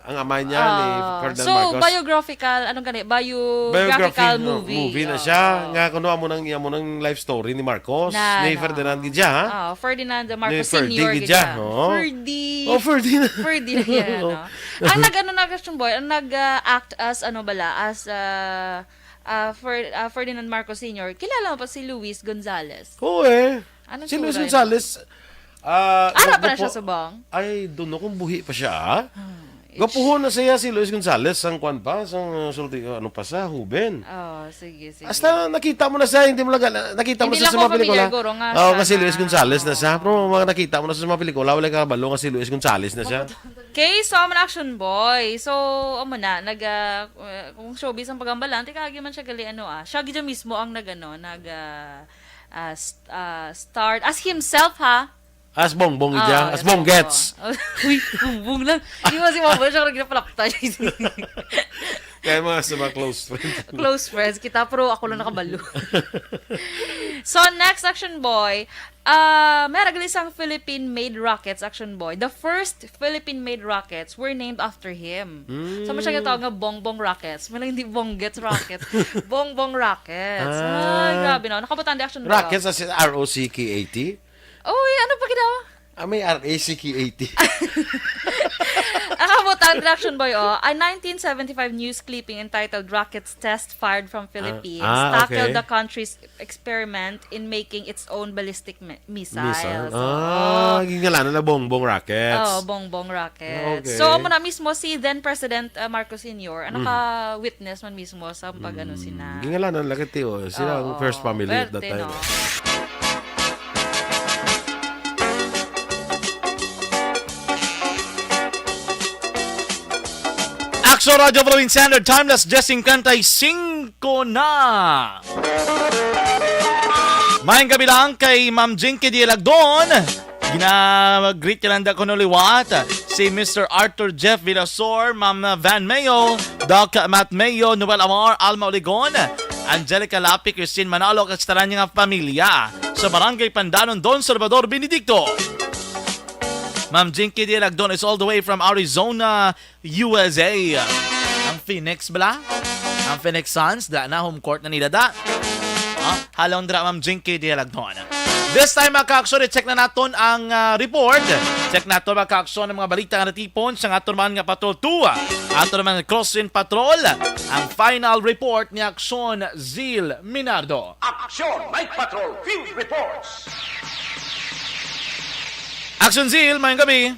ang ama niya, ni Ferdinand Marcos. So, biographical, biographical movie. Movie na siya. Nga, kuno mo ng life story ni Marcos, ni Ferdinand Gidja, ha? Ferdinand Marcos Ferdy Sr. Gidja. Ferdy na yan, no? Ang Action Boy, ang nag-act Ferdinand Marcos Sr. Kilala mo pa si Luis Gonzalez? Oo Anong si Luis turay? Gonzalez. Ara pa na siya subong? Ay, doon kung buhi pa siya. Gapuhon na siya si Luis Gonzalez sang kuan pa, sang sulti ano pa sa Huben. Sige. Hasta nakita mo na siya, hindi mo lang nakita mo sa mga pelikula. Kasi Luis Gonzalez na siya. Pero mga nakita mo na sa mga pelikula, wala ka balo kasi Luis Gonzalez na siya. Okay, so I'm an Action Boy. So, kung showbiz ang pagambalan, tika man siya gali siya gidya mismo ang start as himself, ha? As Bongbong ija, as Bonggets. Uy, Bongbong lang. Hindi mo si Mabal siya kung ginapalapta. Kaya mga sa mga close friends. Close friends kita, pero ako lang nakabalo. So, next Action Boy, meron isang Philippine-made rockets, Action Boy. The first Philippine-made rockets were named after him. So, siya ginatawag nga Bongbong Rockets. May lang hindi Bonggets Rockets. Bongbong Rockets. Ay, grabe na. Nakabutan di Action Boy. Rockets as in R-O-C-K-A-T? Uy, ano pa ginawa? May R-A-C-K-A-T. Nakabutan di Action Boy, a 1975 news clipping entitled Rockets Test Fired from Philippines tackled the country's experiment in making its own ballistic missiles. Gingalanan na Bongbong Rockets. Bongbong Rockets. Okay. So, muna mismo si then President Marcos Sr. Naka-witness man mismo sa sina. Gingalanan lang kati, sila ang first family at that time. No? Action Radio Philippine Standard Time, las 10:55 na. Mayang gabi lang kay Ma'am Jinky Dielagdon. Gina-greet niya lang ko nuliwat. Si Mr. Arthur Jeff Villasor, Ma'am Van Mayo, Doc Matt Mayo, Noel Amar, Alma Oligon, Angelica Lapi, Christine Manalo, at sa niya pamilya sa Barangay Pandanon, Don Salvador, Benedicto. Ma'am Jinky Dielagdon is all the way from Arizona, USA. Ang Phoenix bala? Ang Phoenix Suns, na home court na nila da. Halondra, Ma'am Jinky Dielagdon. This time, mga ka-aksyon, check na natin ang report. Check natin, mga ka-aksyon, ng mga balita nga natipon sa aton man nga Patrol 2. Aton man Crossing Patrol. Ang final report ni Aksyon Zil Minardo. Aksyon Night Patrol Field Reports. Action Zil, mayang gabi.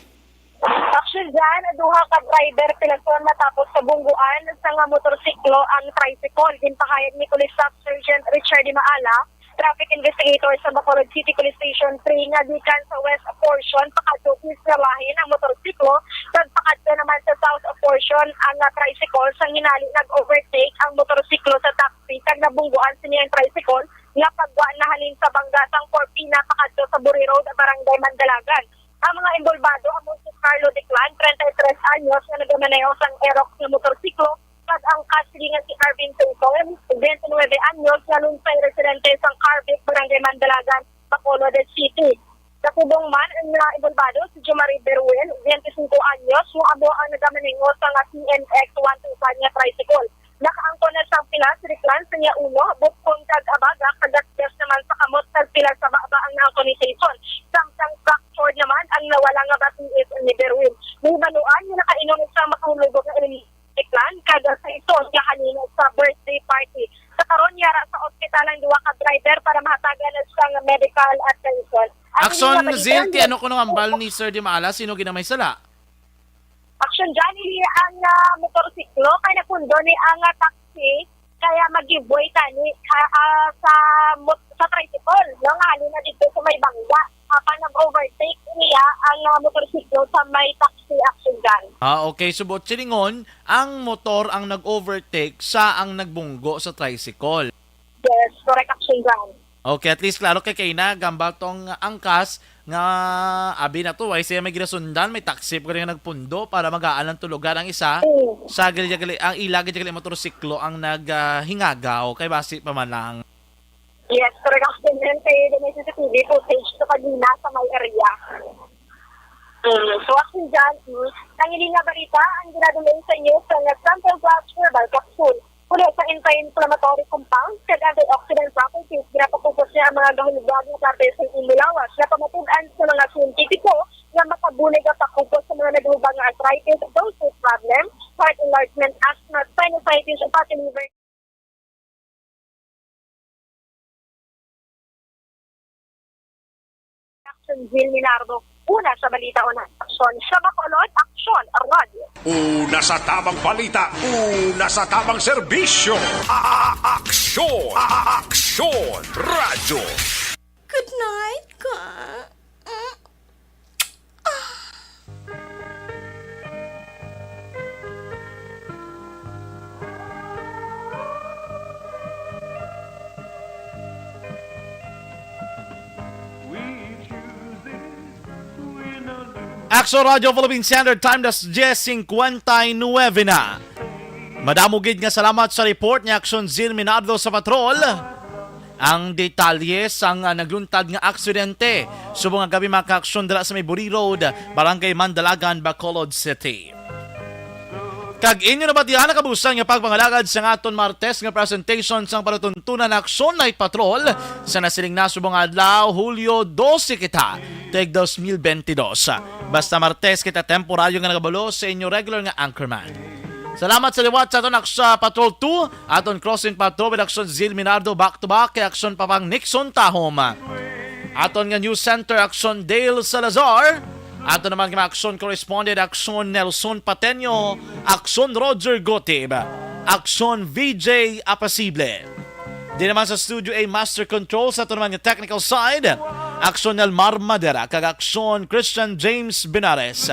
Action dyan, duha ka driver pinagtuan matapos sa bungguan sa nga motorsiklo ang tricycle. Ginpahayag ni Police Staff Sergeant Richard Maala, traffic investigator sa Bacolod City Police Station 3 nga gikan sa west portion pakadto misrawahin ang motorsiklo kag pakadto naman sa south portion ang tricycle sa hinali nag-overtake ang motorsiklo sa taxi kag nabungguan siniyang tricycle nga pagwaan na halin sa banggasang Corpina pakadto sa Buri Road, Barangay Mandalagan. Ang mga involvado among si Carlo Declan, 33 anyos, na nagmaneho sang Aerox na motorsiklo, kag ang kasilingan si Arvin Tuton, 29 anyos, na lunsay residente sang Carvic, Barangay Mandalagan, Bacolod City. Kasubong man ang mga involvado si Jomari Beruel, 25 anyos, mo abo ang nagmaneho sang CNX 125 nga tricycle. Nakaangko na sang pilas, Declan, sa niya uno, bukong kag abaga, kagasgas naman sa kamot, kag pilas sa baba ang naangko ni Jason. Sang inom sa makahulugog na plan kada sa ito niya kanina sa birthday party. Sa karon yara sa ospital ang duwa ka driver para mahatagan sa medical attention. Akson Zil, ano ko nung ambal ni Sir Di Maala, sino ginamay sala? Action dyan, ang motorsiklo, kaya napundo ni ang taxi, kaya mag-giveaway tani sa tricycle. No, nga halina dito sa may bangga. Kapag nag-overtake niya ang motorsiklo sa may taxi action dyan. Okay. Subot silingon, ang motor ang nag-overtake sa ang nagbunggo sa tricycle. Yes, correct action dyan. Okay, at least klaro kay na gambal tong angkas nga abi na to ay siya may ginasundan, may taxi pa rin nagpundo para mag-aalang tulugan ang isa sa gali ang ilagi gali motorsiklo ang naghingagaw kay basi pa man lang. Yes, correct action dyan kay the CCTV footage sa kanina sa may area. So action dyan, ang hindi nga balita ang ginadulay sa inyo sa sample blood herbal capsule. Mula sa anti-inflammatory compounds, kag antioxidant properties, ginapapupos niya ang mga gahulugan ng parte sa imulawas na pamatugan sa mga scientifico na makabulig at pakupos sa mga naghubang ng arthritis, dosage problem, heart enlargement, asthma, sinusitis, at fatty liver. Action Jill Minardo. Una sa balita una, aksyon sa Bacolod, aksyon radio. Una sa tamang balita, una sa tamang serbisyo. Aksyon! Aksyon! Radyo! Good night, ka. Action Radio Philippine Standard Time, das 10:59 na. Madamugid nga salamat sa report ni Action Zil Minardo sa patrol. Ang detalye sang nagluntad nga aksidente subong nga gabi mga ka-aksyon dala sa may Buri Road, Barangay Mandalagan, Bacolod City. Kag inyo na ba diyan nakabusan nga pagpangalagad sa aton Martes nga presentation sang panatuntunan na Action Night Patrol sa nasiling na subong adlaw Hulyo 12 kita teg 2022. Basta Martes kita temporaryo nga nagabalo sa inyo regular nga anchorman. Salamat sa liwat sa aton sa Patrol 2, aton crossing patrol with Action Zil Minardo back to back kay Action Papang Nixon Tahom. Aton nga News Center Action Dale Salazar. Ato naman nga Action Correspondent Action Nelson Patenio, Action Roger Gotib, Action VJ Apasible. Di naman sa Studio A Master Control sa ato naman nga technical side, Action Elmar Madera, kag Action Christian James Benares.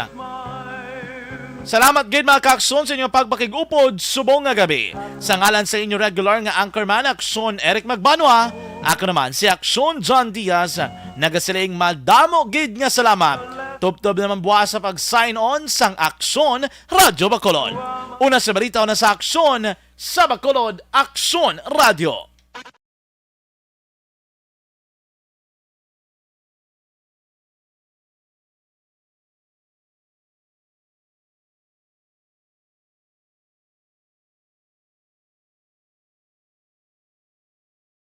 Salamat gid mga ka-aksyon sa inyong pagpakigupod subong nga gabi. Sa ngalan sa inyo regular nga anchorman Action Eric Magbanwa, ako naman si Action John Diaz, nagasiling madamo gid nga salamat. Tub-tub naman buwas sa pag-sign on sang Action Radio Bacolod. Una sa balita, una sa Action sa Bacolod, Action Radio.